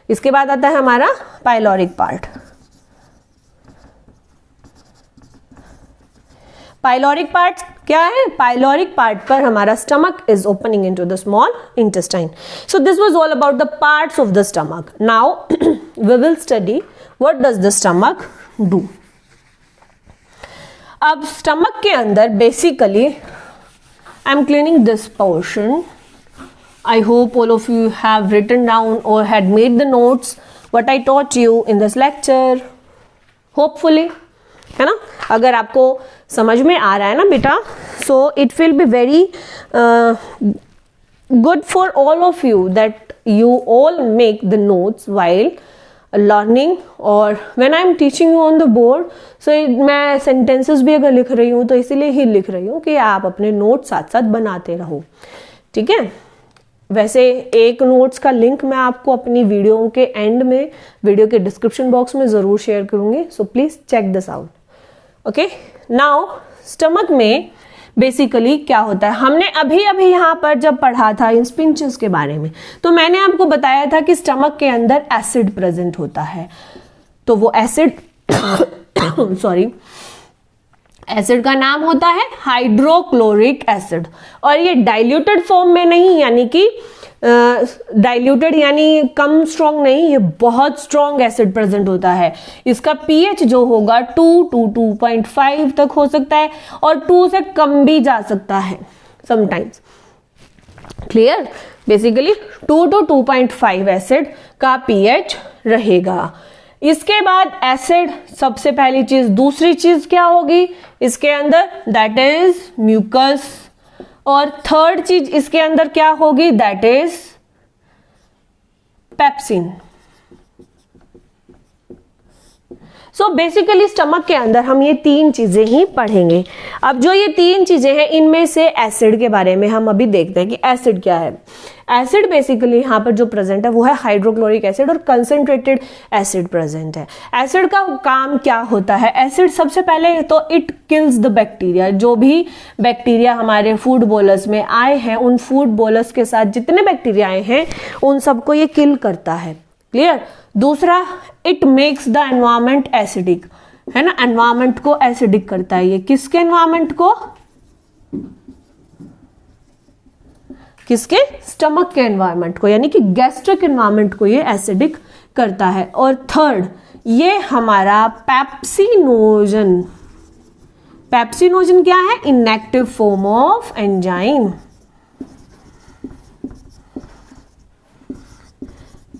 Speaker 1: इसके बाद आता है हमारा पाइलोरिक पार्ट। पाइलोरिक पार्ट क्या है? पाइलोरिक पार्ट पर हमारा stomach is opening into the small intestine. So this was all about the parts of the stomach. Now we will study what does the stomach do. अब stomach के अंदर basically I am cleaning this portion. I hope all of you have written down और had made the notes what I taught you in this lecture, hopefully, है ना? अगर आपको समझ में आ रहा है ना बेटा, so it will be very good for all of you that you all make the notes while learning. और when I am teaching you on the board, so मैं सेंटेंसेस भी अगर लिख रही हूँ तो इसीलिए ही लिख रही हूँ कि आप अपने नोट्स साथ साथ बनाते रहो, ठीक है? वैसे एक नोट्स का लिंक मैं आपको अपनी वीडियो के एंड में, वीडियो के डिस्क्रिप्शन बॉक्स में ज़रूर शेयर करूँगी, so please check this out. Okay, now stomach में बेसिकली क्या होता है? हमने अभी यहाँ पर जब पढ़ा था इन स्पिंचेस के बारे में, तो मैंने आपको बताया था कि स्टमक के अंदर एसिड प्रेजेंट होता है। तो वो एसिड एसिड का नाम होता है हाइड्रोक्लोरिक एसिड। और ये डाइल्यूटेड फॉर्म में नहीं, यानी कि डाइल्यूटेड यानी कम स्ट्रॉन्ग नहीं, ये बहुत स्ट्रॉन्ग एसिड प्रेजेंट होता है। इसका पीएच जो होगा 2 to 2.5 तक हो सकता है और 2 से कम भी जा सकता है sometimes. Clear? Basically 2 to 2.5 acid का पीएच रहेगा। इसके बाद एसिड सबसे पहली चीज। दूसरी चीज क्या होगी इसके अंदर? That is mucus. और थर्ड चीज इसके अंदर क्या होगी? That is pepsin. So basically stomach के अंदर हम ये तीन चीजें ही पढ़ेंगे। अब जो ये तीन चीजें हैं इनमें से एसिड के बारे में हम अभी देखते हैं कि एसिड क्या है। एसिड बेसिकली यहाँ पर जो प्रेजेंट है वो है हाइड्रोक्लोरिक एसिड और कंसंट्रेटेड एसिड प्रेजेंट है। एसिड का काम क्या होता है? एसिड सबसे पहले तो इट किल्स द बैक्टीरिया। जो भी बैक्टीरिया हमारे फूड बोलस में आए हैं, उन फूड बोलस के साथ जितने बैक्टीरिया आए हैं उन सबको ये किल करता है। क्लियर? दूसरा, it makes the environment acidic, है ना? एनवायरमेंट को एसिडिक करता है ये। किसके एनवायरमेंट को? किसके? स्टमक के एनवायरमेंट को, यानी कि गैस्ट्रिक एनवायरमेंट को ये एसिडिक करता है। और थर्ड, ये हमारा पेप्सिनोजन। पेप्सिनोजन क्या है? Inactive form of enzyme.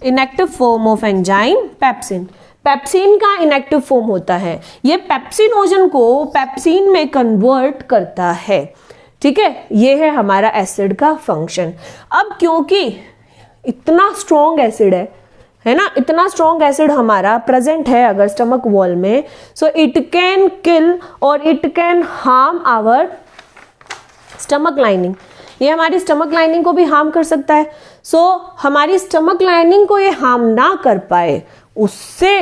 Speaker 1: Inactive form of enzyme pepsin. Pepsin का इनएक्टिव फॉर्म होता है, ये पेप्सिनोजन को पेप्सिन में कन्वर्ट करता है। ठीक है, ये है हमारा एसिड का फंक्शन। अब क्योंकि इतना स्ट्रॉन्ग एसिड है ना, इतना स्ट्रॉन्ग एसिड हमारा प्रेजेंट है अगर स्टमक वॉल में, सो इट कैन किल और it can harm our stomach lining. ये हमारी स्टमक लाइनिंग को भी हार्म कर सकता है। सो हमारी स्टमक लाइनिंग को ये हार्म ना कर पाए, उससे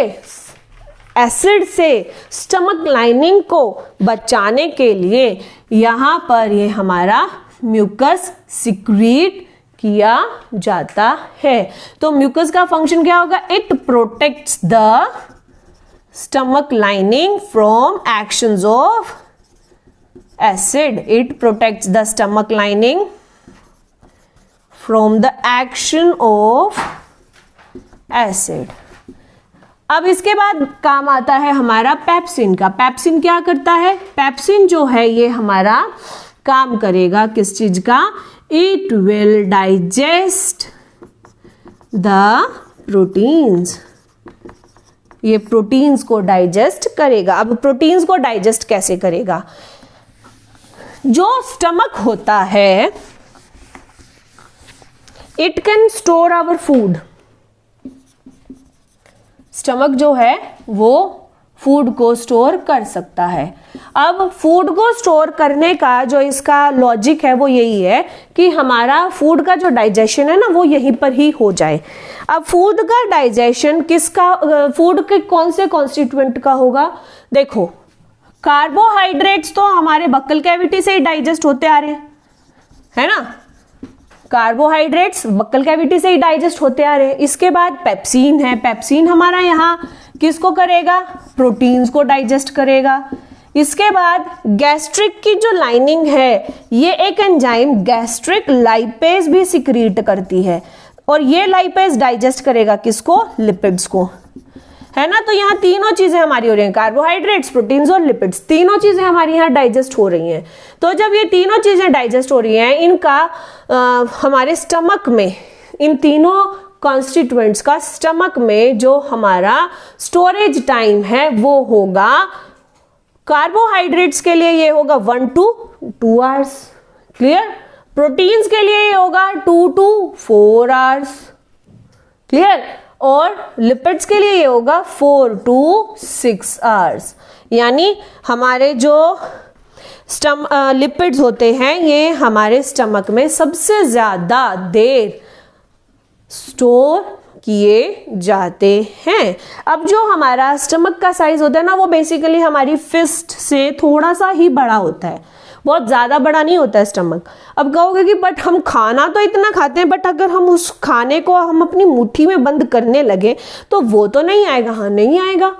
Speaker 1: एसिड से स्टमक लाइनिंग को बचाने के लिए यहाँ पर ये हमारा म्यूकस सिक्रीट किया जाता है। तो म्यूकस का फंक्शन क्या होगा? It protects the stomach lining from actions of acid. It protects the stomach lining from the action of acid. अब इसके बाद काम आता है हमारा पेप्सिन का। पेप्सिन क्या करता है? पेप्सिन जो है ये हमारा काम करेगा किस चीज का? It will digest the proteins. ये प्रोटीन्स को डाइजेस्ट करेगा। अब प्रोटीन्स को डाइजेस्ट कैसे करेगा? जो स्टमक होता है it can store our food. Stomach जो है वो फूड को स्टोर कर सकता है। अब फूड को स्टोर करने का जो इसका लॉजिक है वो यही है कि हमारा फूड का जो डाइजेशन है ना वो यहीं पर ही हो जाए। अब फूड का डाइजेशन किसका, फूड के कौन से कॉन्स्टिट्यूएंट का होगा? देखो, कार्बोहाइड्रेट्स तो हमारे बक्कल कैविटी से ही डाइजेस्ट होते आ रहे हैं, है ना। कार्बोहाइड्रेट्स बक्कल कैविटी से ही डाइजेस्ट होते आ रहे हैं। इसके बाद पेप्सिन है। पेप्सिन हमारा यहाँ किसको करेगा? प्रोटीन्स को डाइजेस्ट करेगा। इसके बाद गैस्ट्रिक की जो लाइनिंग है ये एक एंजाइम गैस्ट्रिक लाइपेज भी सिक्रीट करती है और ये लाइपेज डाइजेस्ट करेगा किसको? लिपिड्स को, है ना। तो यहाँ तीनों चीजें हमारी हो रही हैं, कार्बोहाइड्रेट्स, प्रोटीन्स और लिपिड्स, तीनों चीजें हमारी यहाँ डाइजेस्ट हो रही हैं। तो जब ये तीनों चीजें डाइजेस्ट हो रही हैं, इनका हमारे स्टमक में, इन तीनों कॉन्स्टिट्यूएंट्स का स्टमक में जो हमारा स्टोरेज टाइम है वो होगा, कार्बोहाइड्रेट्स के लिए ये होगा 1 to 2 आवर्स, क्लियर। प्रोटीन्स के लिए ये होगा 2 to 4 आवर्स, क्लियर। और लिपिड्स के लिए ये होगा 4 to 6 आवर्स। यानी हमारे जो लिपिड्स होते हैं ये हमारे स्टमक में सबसे ज्यादा देर स्टोर किए जाते हैं। अब जो हमारा स्टमक का साइज होता है ना वो बेसिकली हमारी फिस्ट से थोड़ा सा ही बड़ा होता है, बहुत ज्यादा बड़ा नहीं होता है स्टमक। अब कहोगे कि बट हम खाना तो इतना खाते हैं, बट अगर हम उस खाने को हम अपनी मुट्ठी में बंद करने लगे तो वो तो नहीं आएगा। हाँ, नहीं आएगा।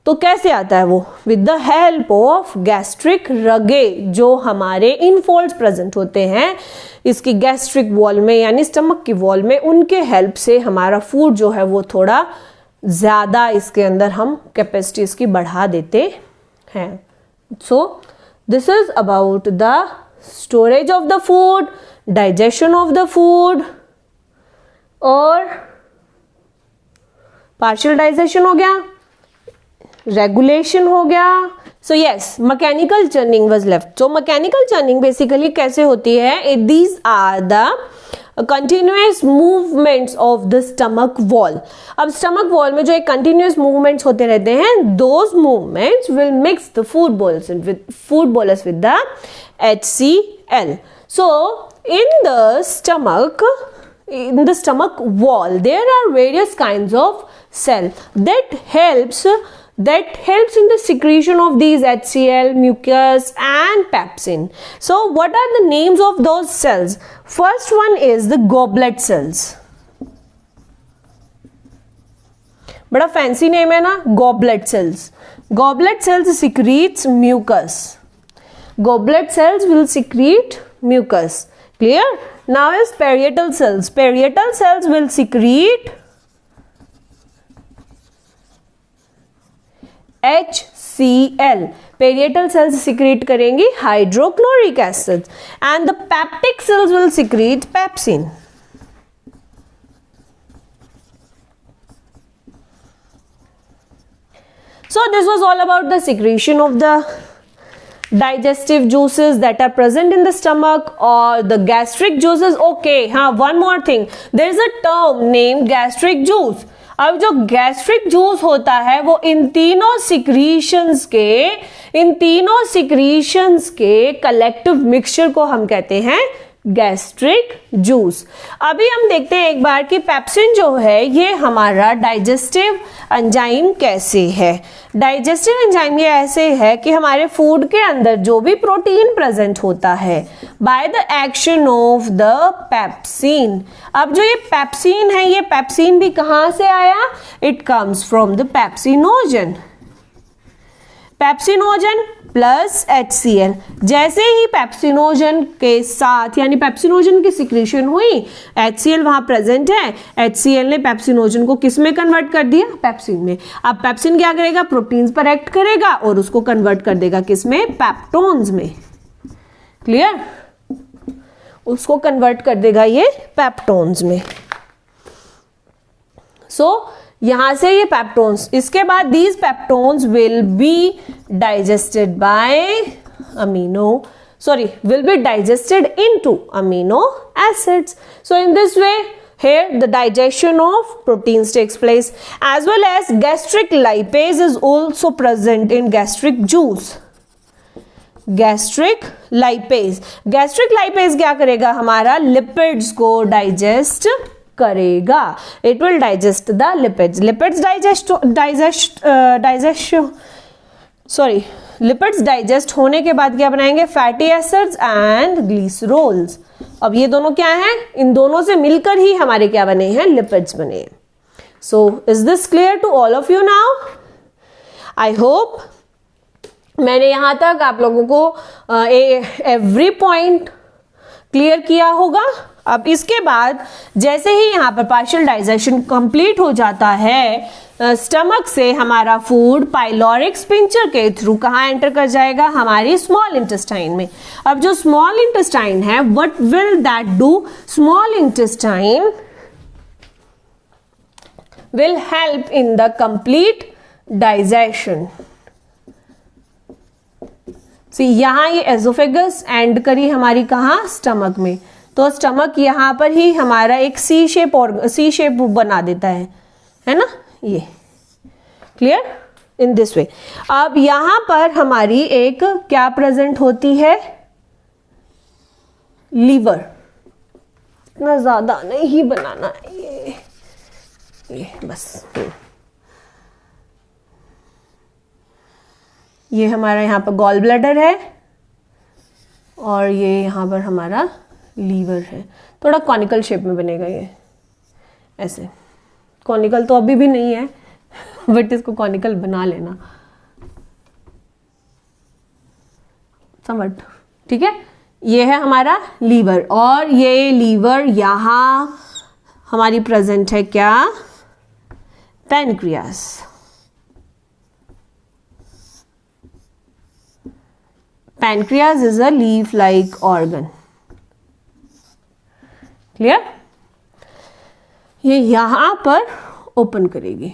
Speaker 1: तो कैसे आता है वो? With the help of gastric rugae, जो हमारे इनफोल्ड्स प्रेजेंट होते हैं इसकी गैस्ट्रिक वॉल में, यानी स्टमक की वॉल में, उनके हेल्प से हमारा फूड जो है वो थोड़ा ज्यादा इसके अंदर हम कैपेसिटी इसकी बढ़ा देते हैं। सो this is about the storage of the food, digestion of the food और partial digestion हो गया, regulation हो गया। So yes, mechanical churning was left. So mechanical churning basically कैसे होती है? These are the continuous movements of the stomach wall. अब stomach wall में जो एक कंटिन्यूस मूवमेंट्स होते रहते हैं, those movements will mix the food bolus with the HCl. So in the stomach wall there are various kinds of cell that helps in the secretion of these HCl, mucus and pepsin. So what are the names of those cells? First one is the goblet cells. बड़ा fancy name है ना, goblet cells. Goblet cells secretes mucus. Goblet cells will secrete mucus. Clear? Now is parietal cells. Parietal cells will secrete HCl. Parietal cells secrete करेंगी hydrochloric acid and the peptic cells will secrete pepsin. So this was all about the secretion of the digestive juices that are present in the stomach or the gastric juices. Okay, हाँ, one more thing, there is a term named gastric juice. अब जो gastric juice होता है वो इन तीनों secretions के collective mixture को हम कहते हैं गैस्ट्रिक जूस. अभी हम देखते हैं एक बार कि पेप्सिन जो है ये हमारा डाइजेस्टिव एंजाइम कैसे है. डाइजेस्टिव एंजाइम ये ऐसे है कि हमारे फूड के अंदर जो भी प्रोटीन प्रेजेंट होता है by the action of the pepsin. अब जो ये पेप्सिन है, ये पेप्सिन भी कहाँ से आया? It comes from the pepsinogen. Pepsinogen plus HCl. जैसे ही पेप्सिनोजन के साथ यानी पेप्सिनोजन की सिक्रीशन हुई, HCl वहां प्रेजेंट है, HCl ने पेप्सिनोजन को किस में कन्वर्ट कर दिया? पेप्सिन में. अब पेप्सिन क्या करेगा? प्रोटीन्स पर एक्ट करेगा और उसको कन्वर्ट कर देगा किस में? पेप्टोन्स में. क्लियर? उसको कन्वर्ट कर देगा ये पेप्टोन्स में. यहां से ये पेप्टोन्स, इसके बाद these peptones will be digested will be digested into amino acids. So in this way, here the digestion of proteins takes place, as well as gastric lipase is also present in gastric juice. Gastric lipase क्या करेगा? हमारा lipids को digest करेगा. It will digest the lipids. Lipids digest होने के बाद क्या बनाएंगे? Fatty acids and glycerols. अब ये दोनों क्या हैं? इन दोनों से मिलकर ही हमारे क्या बने हैं? लिपिड्स बने हैं. So is this clear to all of you now? I hope मैंने यहां तक आप लोगों को एवरी पॉइंट क्लियर किया होगा. अब इसके बाद जैसे ही यहाँ पर पार्शियल डाइजेशन कंप्लीट हो जाता है, स्टमक से हमारा फूड पाइलोरिक स्पिंचर के थ्रू कहाँ एंटर कर जाएगा? हमारी स्मॉल इंटेस्टाइन में. अब जो स्मॉल इंटेस्टाइन है, what will that do? Small intestine will help in the complete digestion. यहां ये एसोफेगस एंड करी हमारी कहाँ? स्टमक में. तो स्टमक यहां पर ही हमारा एक सी शेप बना देता है ना? ये क्लियर? In this way. अब यहां पर हमारी एक क्या प्रेजेंट होती है? लीवर. इतना ज्यादा नहीं बनाना, ये बस. ये हमारा यहाँ पर गॉल ब्लैडर है और ये यहाँ पर हमारा लीवर है. थोड़ा कॉनिकल शेप में बनेगा ये, ऐसे. कॉनिकल तो अभी भी नहीं है बट इसको कॉनिकल बना लेना समझ. ठीक है? ये है हमारा लीवर और ये लीवर यहां हमारी प्रेजेंट है क्या? Pancreas. Pancreas is a leaf-like organ. Clear? ये यहां पर ओपन करेगी.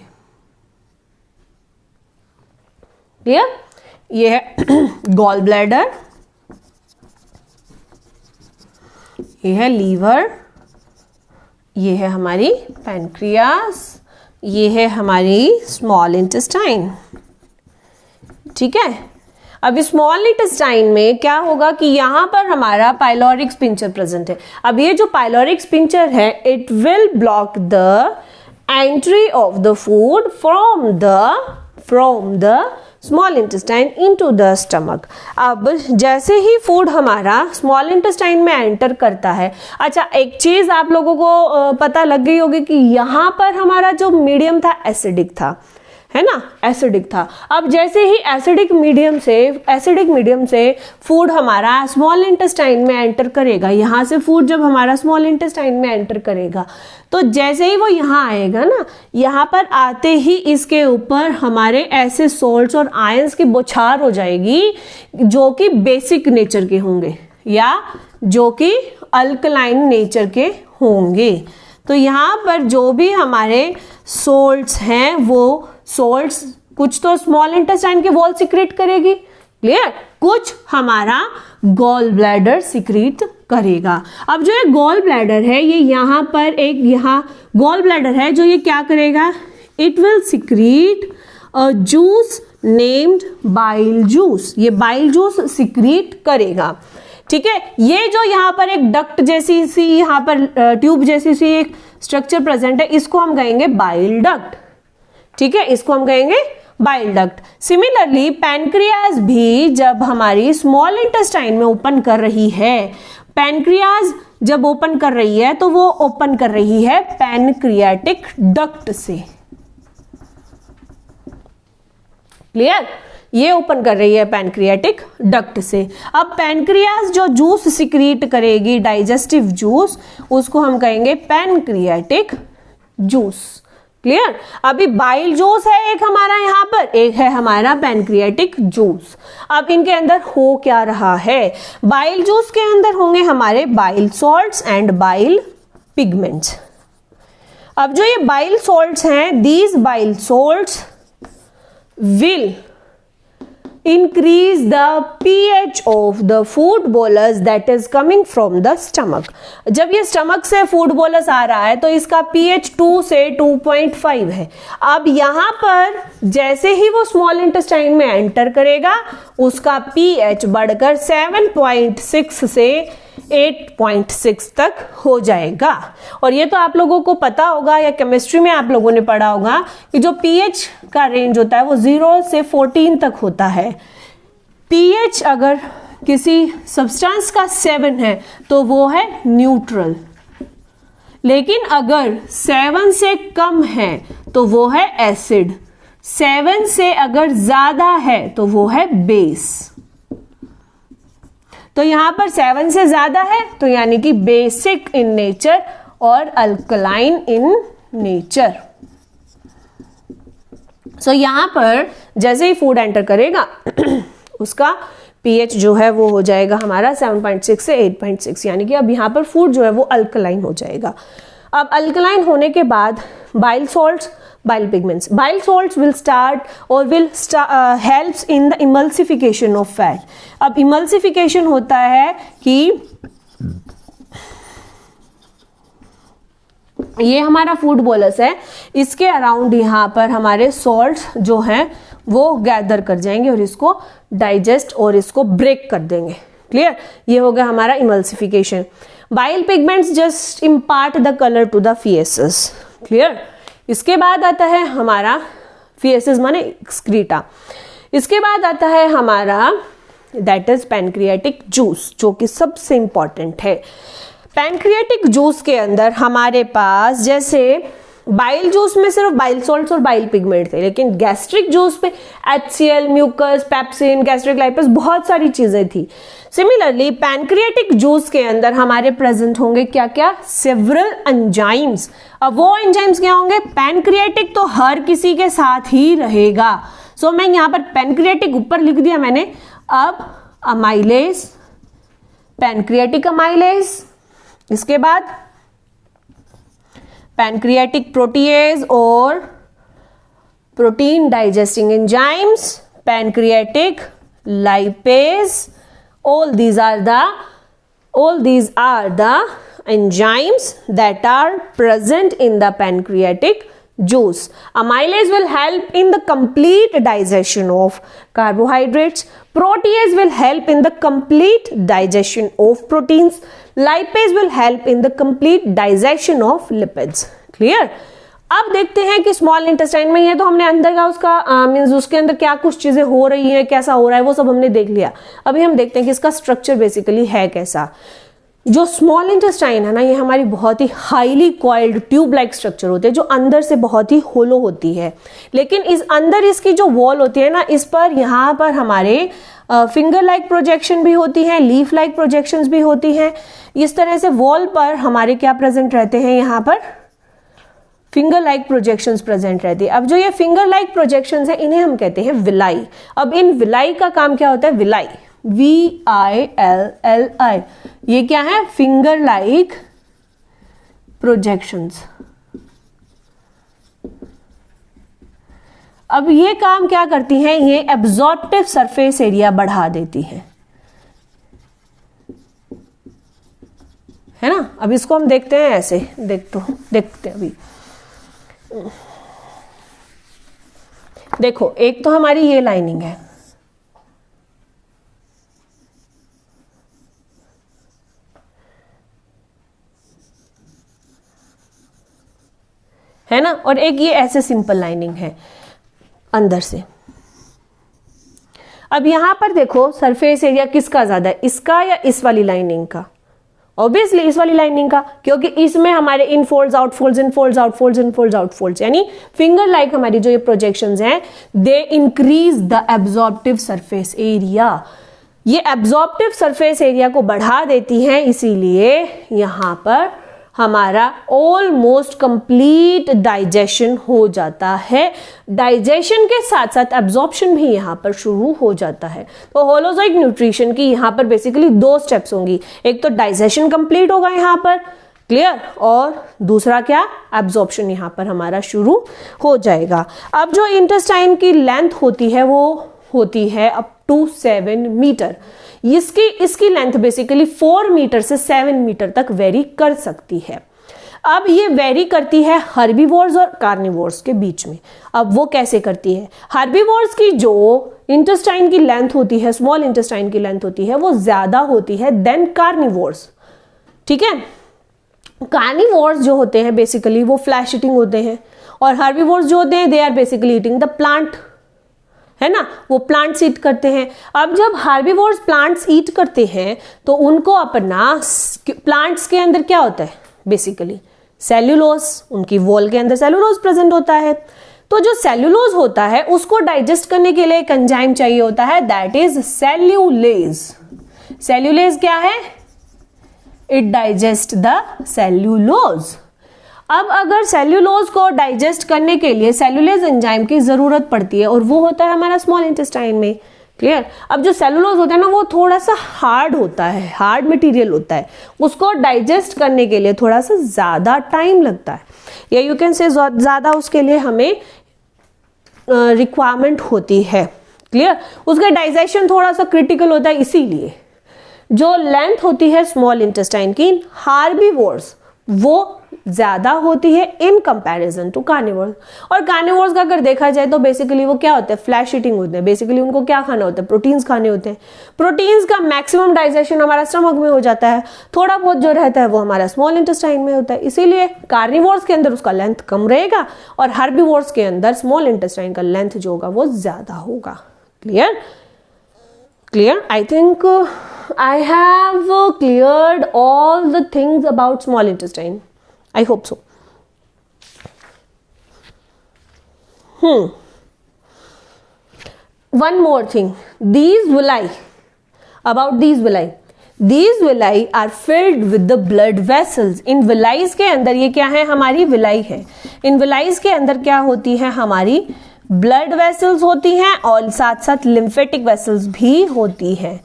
Speaker 1: क्लियर? ये है गॉल ब्लैडर, ये है लीवर, ये है हमारी पैनक्रियास, ये है हमारी स्मॉल इंटेस्टाइन. ठीक है? अब स्मॉल इंटेस्टाइन में क्या होगा कि यहां पर हमारा पाइलोरिक स्पिंचर प्रेजेंट है. अब ये जो पाइलोरिक स्पिंचर है, it will block the entry of the food from the small intestine into the stomach. अब जैसे ही फूड हमारा स्मॉल इंटेस्टाइन में एंटर करता है, अच्छा एक चीज आप लोगों को पता लग गई होगी कि यहां पर हमारा जो मीडियम था एसिडिक था, है ना? एसिडिक था. अब जैसे ही एसिडिक मीडियम से फूड हमारा स्मॉल इंटेस्टाइन में एंटर करेगा, यहाँ से फूड जब हमारा स्मॉल इंटेस्टाइन में एंटर करेगा, तो जैसे ही वो यहाँ आएगा ना, यहाँ पर आते ही इसके ऊपर हमारे ऐसे सोल्ट्स और आयंस की बौछार हो जाएगी जो कि बेसिक नेचर के होंगे या जो कि अल्कलाइन नेचर के होंगे. तो यहाँ पर जो भी हमारे सोल्ट्स हैं वो सोल्ट्स कुछ तो स्मॉल इंटेस्टाइन के वॉल सिक्रीट करेगी, क्लियर, कुछ हमारा गॉल ब्लैडर सिक्रीट करेगा। अब जो ये गॉल ब्लैडर है, ये यहाँ पर एक यहाँ गॉल ब्लैडर है जो ये क्या करेगा, it will secrete a juice named bile juice, ये बाइल जूस सिक्रीट करेगा, ठीक है। ये जो यहाँ पर एक डक्ट जैसी सी, यहाँ पर ट्यूब जैसी सी एक स्ट्रक्चर प्रेजेंट है, इसको हम कहेंगे बाइल डक्ट, ठीक है, इसको हम कहेंगे बाइल डक्ट। सिमिलरली पैनक्रियाज भी जब हमारी स्मॉल इंटेस्टाइन में ओपन कर रही है, पैनक्रियाज जब ओपन कर रही है तो वो ओपन कर रही है पैनक्रियाटिक डक्ट से, क्लियर, ये ओपन कर रही है पैनक्रियाटिक डक्ट से। अब पैनक्रियाज जो जूस सिक्रीट करेगी, डाइजेस्टिव जूस, उसको हम कहेंगे पैनक्रियाटिक जूस, क्लियर। अभी बाइल जूस है एक हमारा यहाँ पर, एक है हमारा पैनक्रियाटिक जूस। अब इनके अंदर हो क्या रहा है, बाइल जूस के अंदर होंगे हमारे bile salts and bile pigments. अब जो ये बाइल सॉल्ट्स हैं, these bile salts will increase the pH of the food bolus that is coming from the stomach। जब ये स्टमक से फूड बोलस आ रहा है तो इसका pH 2 से 2.5 है। अब यहाँ पर जैसे ही वो स्मॉल इंटेस्टाइन में एंटर करेगा, उसका pH बढ़कर 7.6 से 8.6 तक हो जाएगा। और ये तो आप लोगों को पता होगा या केमिस्ट्री में आप लोगों ने पढ़ा होगा कि जो pH का रेंज होता है वो 0 से 14 तक होता है। pH अगर किसी सब्सटेंस का 7 है तो वो है न्यूट्रल, लेकिन अगर 7 से कम है तो वो है एसिड, 7 से अगर ज्यादा है तो वो है बेस। तो यहां पर 7 से ज्यादा है तो यानी कि बेसिक इन नेचर और अल्कलाइन इन नेचर। सो यहां पर जैसे ही फूड एंटर करेगा उसका pH जो है वो हो जाएगा हमारा 7.6 से 8.6, यानी कि अब यहां पर फूड जो है वो अल्कलाइन हो जाएगा। अब अल्कलाइन होने के बाद bile salts, bile pigments, bile salts will start or will helps in the emulsification of fat। अब emulsification होता है कि ये हमारा फूड बोलस है, इसके अराउंड यहाँ पर हमारे सॉल्ट्स जो हैं वो गैदर कर जाएंगे और इसको डाइजेस्ट और इसको ब्रेक कर देंगे, क्लियर। ये हो गया हमारा emulsification. Bile pigments just impart the colour to the faeces, clear. इसके बाद आता है हमारा फीसेस माने एक्सक्रीटा। इसके बाद आता है हमारा दैट इज पैनक्रियाटिक जूस, जो कि सबसे इंपॉर्टेंट है। पैनक्रियाटिक जूस के अंदर हमारे पास जैसे बाइल जूस में सिर्फ बाइल सॉल्ट्स और बाइल पिगमेंट थे, लेकिन गैस्ट्रिक जूस पे HCl, म्यूकस, पेप्सिन, गैस्ट्रिक लाइपस, बहुत सारी चीजें थी। सिमिलरली पैनक्रियाटिक जूस के अंदर हमारे प्रेजेंट होंगे क्या क्या, सेवरल एंजाइम्स। अब वो एंजाइम्स क्या होंगे, पैनक्रियाटिक तो हर किसी के साथ ही रहेगा। सो मैं यहाँ पर पैनक्रियाटिक ऊपर लिख दिया मैंने। अब अमाइलेज, पैनक्रियाटिक अमाइलेज, इसके बाद पैनक्रियाटिक प्रोटीएज और protein digesting enzymes, pancreatic lipase, all these are the enzymes that are present in the pancreatic juice. Amylase will help in the complete digestion of carbohydrates. Protease will help in the complete digestion of proteins. Lipase will help in the complete digestion of lipids. Clear? अब देखते हैं कि small intestine में, ये तो हमने अंदर का उसका मीन्स उसके अंदर क्या कुछ चीजें हो रही हैं, कैसा हो रहा है, वो सब हमने देख लिया। अभी हम देखते हैं कि इसका स्ट्रक्चर बेसिकली है कैसा। जो स्मॉल इंटेस्टाइन है ना, ये हमारी बहुत ही highly coiled tube like structure होती है, जो अंदर से बहुत ही होलो होती है। लेकिन इस अंदर इसकी जो वॉल होती है ना, इस पर यहाँ पर हमारे फिंगर लाइक प्रोजेक्शन भी होती है, लीफ लाइक प्रोजेक्शंस भी होती हैं। इस तरह से वॉल पर हमारे क्या प्रेजेंट रहते हैं, यहाँ पर फिंगर लाइक प्रोजेक्शंस प्रेजेंट रहती है। अब जो ये फिंगर लाइक प्रोजेक्शंस है, इन्हें हम कहते हैं विलाई। अब इन विलाई का काम क्या होता है, विलाई, VILLI, ये क्या है, फिंगर लाइक प्रोजेक्शंस। अब ये काम क्या करती हैं, ये एब्जॉर्प्टिव सरफेस एरिया बढ़ा देती हैं, है ना। अब इसको हम देखते हैं ऐसे, देखते हैं अभी। देखो एक तो हमारी ये लाइनिंग है ना, और एक ये ऐसे सिंपल लाइनिंग है अंदर से। अब यहां पर देखो सरफेस एरिया किसका ज्यादा है, इसका या इस वाली लाइनिंग का? ऑब्वियसली इस वाली लाइनिंग का, क्योंकि इसमें हमारे इनफोल्ड्स आउटफोल्ड्स इनफोल्ड्स आउटफोल्ड्स इनफोल्ड्स आउटफोल्ड्स यानी फिंगर लाइक हमारी जो ये प्रोजेक्शंस हैं, they increase the absorptive surface area. ये एब्जॉर्प्टिव सरफेस एरिया को बढ़ा देती हैं, इसीलिए यहां पर हमारा ऑलमोस्ट कंप्लीट डाइजेशन हो जाता है। डाइजेशन के साथ साथ एब्जॉर्प्शन भी यहाँ पर शुरू हो जाता है। तो होलोजोइक न्यूट्रिशन की यहाँ पर बेसिकली 2 स्टेप्स होंगी, एक तो डाइजेशन कंप्लीट होगा यहाँ पर, क्लियर, और दूसरा क्या, एब्जॉर्प्शन यहाँ पर हमारा शुरू हो जाएगा। अब जो इंटेस्टाइन की लेंथ होती है वो होती है अप टू 7 मीटर। इसकी लेंथ बेसिकली 4 मीटर से 7 मीटर तक वेरी कर सकती है। अब ये वेरी करती है हर्बीवोर्स और कार्निवोर्स के बीच में। अब वो कैसे करती है, हर्बीवोर्स की जो इंटेस्टाइन की लेंथ होती है, स्मॉल इंटेस्टाइन की लेंथ होती है, वो ज्यादा होती है देन कार्निवोर्स, ठीक है। कार्निवोर्स जो होते हैं बेसिकली वो फ्लैश ईटिंग होते हैं, और हर्बीवोर्स जो होते हैं they are basically eating the plant, है ना, वो प्लांट्स ईट करते हैं। अब जब हार्बीवोर्स प्लांट्स ईट करते हैं तो उनको अपना प्लांट्स के अंदर क्या होता है, बेसिकली सेल्यूलोज, उनकी वॉल के अंदर सेल्यूलोज प्रेजेंट होता है। तो जो सेल्यूलोज होता है उसको डाइजेस्ट करने के लिए एक एंजाइम चाहिए होता है, दैट इज सेल्यूलेज। सेल्यूलेज क्या है, इट डाइजेस्ट द सेल्यूलोज। अब अगर सेल्यूलोज को डाइजेस्ट करने के लिए सेल्यूलेज एंजाइम की जरूरत पड़ती है, और वो होता है हमारा स्मॉल इंटेस्टाइन में, क्लियर। अब जो सेल्यूलोज होता है ना वो थोड़ा सा हार्ड होता है, हार्ड मटेरियल होता है, उसको डाइजेस्ट करने के लिए थोड़ा सा ज्यादा टाइम लगता है, या यू कैन से ज्यादा उसके लिए हमें रिक्वायरमेंट होती है, क्लियर। उसका डाइजेशन थोड़ा सा क्रिटिकल होता है, इसीलिए जो लेंथ होती है स्मॉल इंटेस्टाइन की हार्बीवोर्स वो ज्यादा होती है इन कंपैरिजन टू कार्निवोर्स। और कार्निवोर्स का अगर देखा जाए तो बेसिकली वो क्या होता है, फ्लैश ईटिंग होते हैं, बेसिकली उनको क्या खाना होता है, प्रोटीन्स खाने होते हैं। प्रोटीन्स का मैक्सिमम डाइजेशन हमारा स्टमक में हो जाता है, थोड़ा बहुत जो रहता है वो हमारा स्मॉल इंटेस्टाइन में होता है, इसीलिए कार्निवोर्स के अंदर उसका लेंथ कम रहेगा और हर्बीवोर्स के अंदर स्मॉल इंटेस्टाइन का लेंथ जो होगा वो ज्यादा होगा। Clear, clear. I think I have cleared all the things about small intestine. I hope so. One more thing. These villi, about these villi are filled with the blood vessels. In villi के अंदर ये क्या है, हमारी villi है। इन villi के अंदर क्या होती है, हमारी blood vessels होती हैं, और साथ साथ lymphatic vessels भी होती है।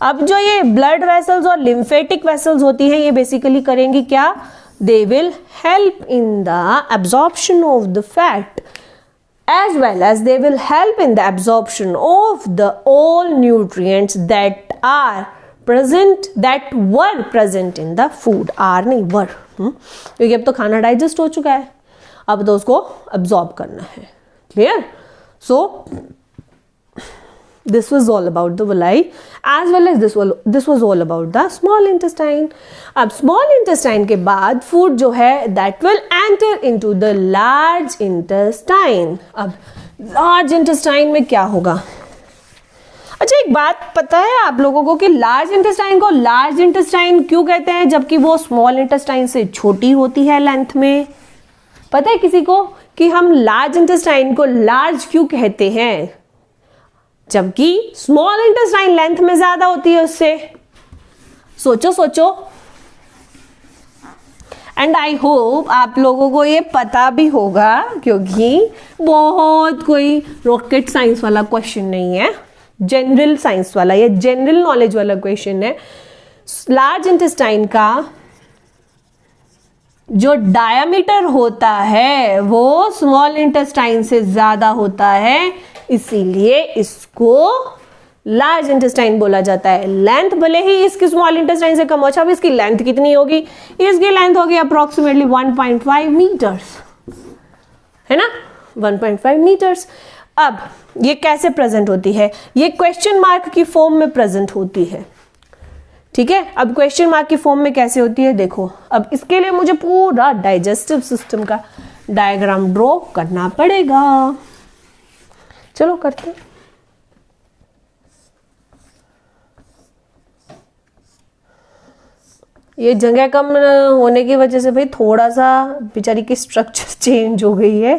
Speaker 1: अब जो ये ब्लड वेसल्स और लिम्फेटिक वेसल्स होती हैं ये बेसिकली करेंगी क्या, they will help in the absorption of the fat as well as they will help in the absorption of the all nutrients that were present in the food। आर नहीं वर, क्योंकि अब तो खाना डाइजेस्ट हो चुका है, अब तो उसको absorb करना है, clear. So this was all about the villi as well as this was all about the small intestine। अब small intestine के बाद food जो है that will enter into the large intestine। अब large intestine में क्या होगा, अच्छा एक बात पता है आप लोगों को कि लार्ज इंटेस्टाइन को लार्ज इंटेस्टाइन क्यों कहते हैं जबकि वो स्मॉल इंटेस्टाइन से छोटी होती है लेंथ में? पता है किसी को कि हम लार्ज इंटेस्टाइन को लार्ज क्यों कहते हैं जबकि स्मॉल इंटेस्टाइन लेंथ में ज्यादा होती है उससे? सोचो सोचो। एंड आई होप आप लोगों को ये पता भी होगा, क्योंकि बहुत कोई रॉकेट साइंस वाला क्वेश्चन नहीं है, जनरल साइंस वाला या जनरल नॉलेज वाला क्वेश्चन है। लार्ज इंटेस्टाइन का जो डायमीटर होता है वो स्मॉल इंटेस्टाइन से ज्यादा होता है, इसीलिए इसको लार्ज इंटेस्टाइन बोला जाता है। लेंथ भले ही इसकी स्मॉल इंटेस्टाइन से कम हो, अच्छा अब इसकी लेंथ कितनी होगी, इसकी लेंथ होगी अप्रोक्सीमेटली 1.5 मीटर्स, है ना, 1.5 मीटर्स। अब ये कैसे प्रेजेंट होती है, ये क्वेश्चन मार्क की फॉर्म में प्रेजेंट होती है, ठीक है। अब क्वेश्चन मार्क की फॉर्म में कैसे होती है देखो, अब इसके लिए मुझे पूरा डाइजेस्टिव सिस्टम का डायग्राम ड्रॉ करना पड़ेगा, चलो करते हैं। ये जगह कम होने की वजह से भाई थोड़ा सा बेचारी की स्ट्रक्चर चेंज हो गई है,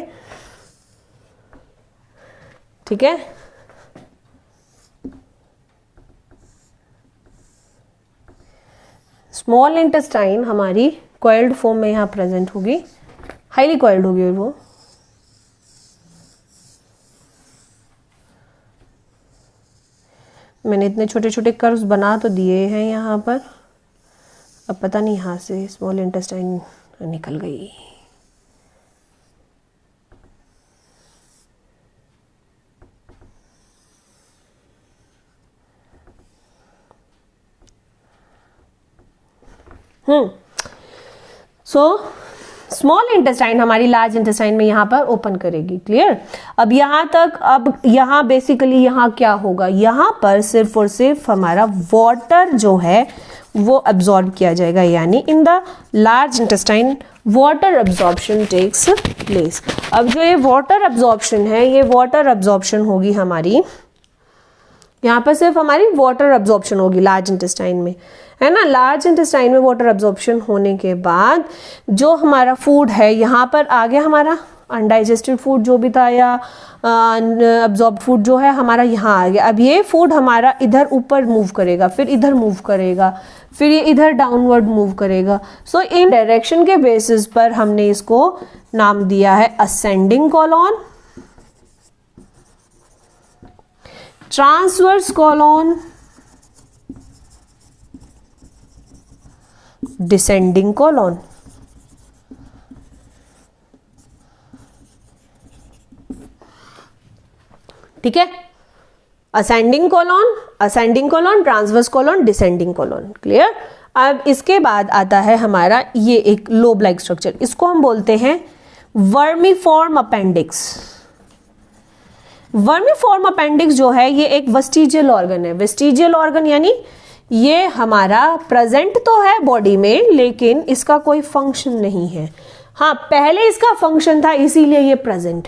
Speaker 1: ठीक है। स्मॉल इंटेस्टाइन हमारी कॉइल्ड फॉर्म में यहाँ प्रेजेंट होगी, हाईली कॉइल्ड होगी वो। मैंने इतने छोटे छोटे कर्व्स बना तो दिए हैं यहाँ पर, अब पता नहीं यहाँ से स्मॉल इंटेस्टाइन निकल गई। सो स्मॉल इंटेस्टाइन हमारी लार्ज इंटेस्टाइन में यहाँ पर ओपन करेगी, क्लियर। अब यहाँ तक, अब यहाँ बेसिकली यहाँ क्या होगा, यहाँ पर सिर्फ और सिर्फ हमारा वाटर जो है वो अब्सॉर्ब किया जाएगा, यानी in the large intestine water absorption takes place. अब जो ये वाटर अब्सॉर्प्शन है, ये वाटर अब्सॉर्प्शन होगी हमारी, यहाँ पर सिर्फ हमारी वाटर अब्सॉर्प्शन होगी लार्ज इंटेस्टाइन में, है ना। लार्ज इंटेस्टाइन में वाटर अब्सॉर्प्शन होने के बाद जो हमारा फूड है, यहाँ पर आ गया हमारा अनडाइजेस्टेड फूड जो भी था या अब्सॉर्ब फूड जो है हमारा यहाँ आ गया। अब ये फूड हमारा इधर ऊपर मूव करेगा, फिर इधर मूव करेगा, फिर ये इधर डाउनवर्ड मूव करेगा। सो इन डायरेक्शन के बेसिस पर हमने इसको नाम दिया है ascending column, transverse column, descending column. ठीक है, ascending column, transverse column, descending column, clear. अब इसके बाद आता है हमारा ये एक लोब लाइक स्ट्रक्चर, इसको हम बोलते हैं वर्मीफॉर्म अपेंडिक्स। वर्मीफॉर्म अपेंडिक्स जो है ये एक वेस्टिजियल ऑर्गन है। वेस्टिजियल ऑर्गन यानी ये हमारा प्रेजेंट तो है बॉडी में, लेकिन इसका कोई फंक्शन नहीं है। हाँ, पहले इसका फंक्शन था, इसीलिए ये प्रेजेंट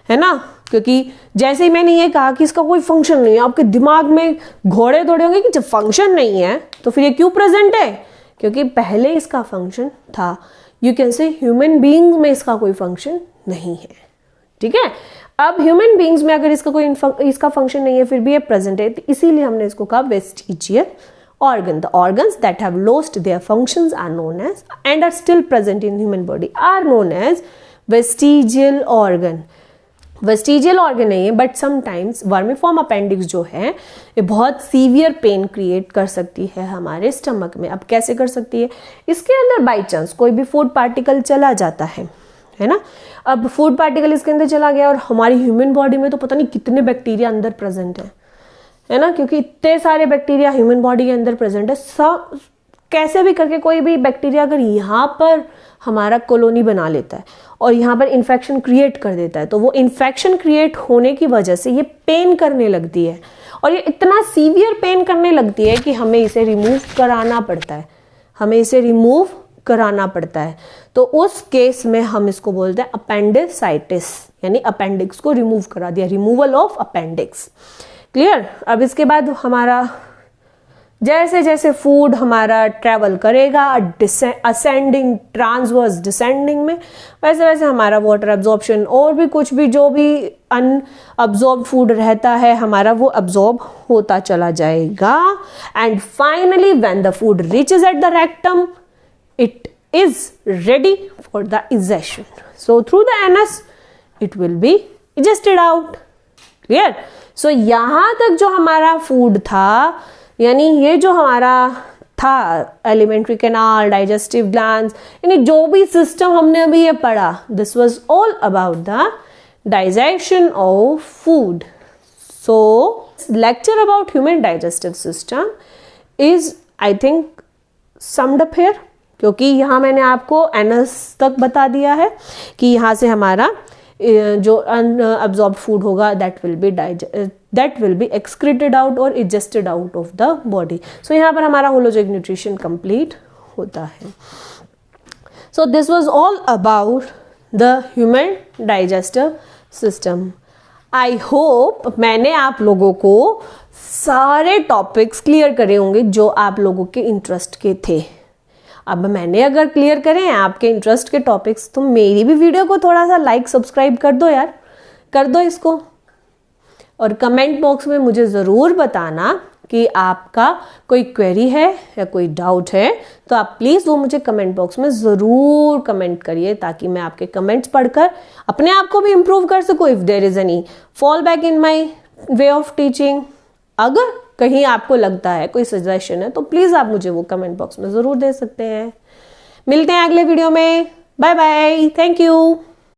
Speaker 1: है ना। क्योंकि जैसे ही मैंने ये कहा कि इसका कोई फंक्शन नहीं है, आपके दिमाग में घोड़े दौड़े होंगे कि जब फंक्शन नहीं है तो फिर ये क्यों प्रेजेंट है, क्योंकि पहले इसका फंक्शन था। यू कैन से ह्यूमन बीइंग में इसका कोई फंक्शन नहीं है, ठीक है। अब ह्यूमन बीइंग्स में अगर इसका फंक्शन नहीं है फिर भी ये प्रेजेंट है, तो इसीलिए हमने इसको कहा vestigial organ. The organs that have lost their functions are known as and are still present in human body are known as vestigial organ. Vestigial organ नहीं है, बट समटाइम्स वर्मीफॉर्म अपेंडिक्स जो है ये बहुत सीवियर पेन क्रिएट कर सकती है हमारे स्टमक में। अब कैसे कर सकती है, इसके अंदर बाई चांस कोई भी फूड पार्टिकल चला जाता है ना। अब फूड पार्टिकल इसके अंदर चला गया और हमारी ह्यूमन बॉडी में तो पता नहीं कितने बैक्टीरिया अंदर प्रेजेंट है ना, क्योंकि इतने सारे बैक्टीरिया ह्यूमन बॉडी के अंदर प्रेजेंट है। सब कैसे भी करके कोई भी बैक्टीरिया अगर यहाँ पर हमारा कॉलोनी बना लेता है और यहाँ पर इन्फेक्शन क्रिएट कर देता है, तो वो इन्फेक्शन क्रिएट होने की वजह से ये पेन करने लगती है, और ये इतना सीवियर पेन करने लगती है कि हमें इसे रिमूव कराना पड़ता है। तो उस केस में हम इसको बोलते हैं अपेंडिसाइटिस, यानी अपेंडिक्स को रिमूव करा दिया, रिमूवल ऑफ अपेंडिक्स, क्लियर। अब इसके बाद हमारा जैसे जैसे फूड हमारा ट्रेवल करेगा असेंडिंग, ट्रांसवर्स, डिसेंडिंग में, वैसे वैसे हमारा वाटर एब्जॉर्प्शन और भी कुछ भी जो भी अनअब्जॉर्ब फूड रहता है हमारा वो अब्जॉर्ब होता चला जाएगा। And finally when the food reaches at the rectum it is ready for the ingestion. So through the anus it will be ingested out. Clear? So यहाँ तक जो हमारा फूड था, यानी ये जो हमारा था, एलिमेंट्री कैनाल, डाइजेस्टिव ग्लैंड्स, यानी जो भी सिस्टम हमने अभी ये पढ़ा, this was all about the digestion of food. So lecture about human digestive system is I think summed up here, क्योंकि यहाँ मैंने आपको एनस तक बता दिया है कि यहाँ से हमारा जो अनअब्जॉर्ब्ड फूड होगा that will be excreted out और इजेस्टेड आउट ऑफ द बॉडी. सो यहाँ पर हमारा होलोजिक न्यूट्रिशन कंप्लीट होता है. सो this was all about the human digestive system. I hope मैंने आप लोगों को सारे टॉपिक्स क्लियर करे होंगे जो आप लोगों के इंटरेस्ट के थे. अब मैंने अगर क्लियर करें आपके इंटरेस्ट के टॉपिक्स, तो मेरी भी वीडियो को थोड़ा सा लाइक सब्सक्राइब कर दो यार, कर दो इसको. और कमेंट बॉक्स में मुझे ज़रूर बताना कि आपका कोई क्वेरी है या कोई डाउट है, तो आप प्लीज़ वो मुझे कमेंट बॉक्स में ज़रूर कमेंट करिए, ताकि मैं आपके कमेंट्स पढ़कर अपने आप को भी इम्प्रूव कर सकूँ. If there is any fall back in my way of teaching, अगर कहीं आपको लगता है कोई सजेशन है, तो प्लीज़ आप मुझे वो कमेंट बॉक्स में ज़रूर दे सकते हैं. मिलते हैं अगले वीडियो में. Bye bye. Thank you.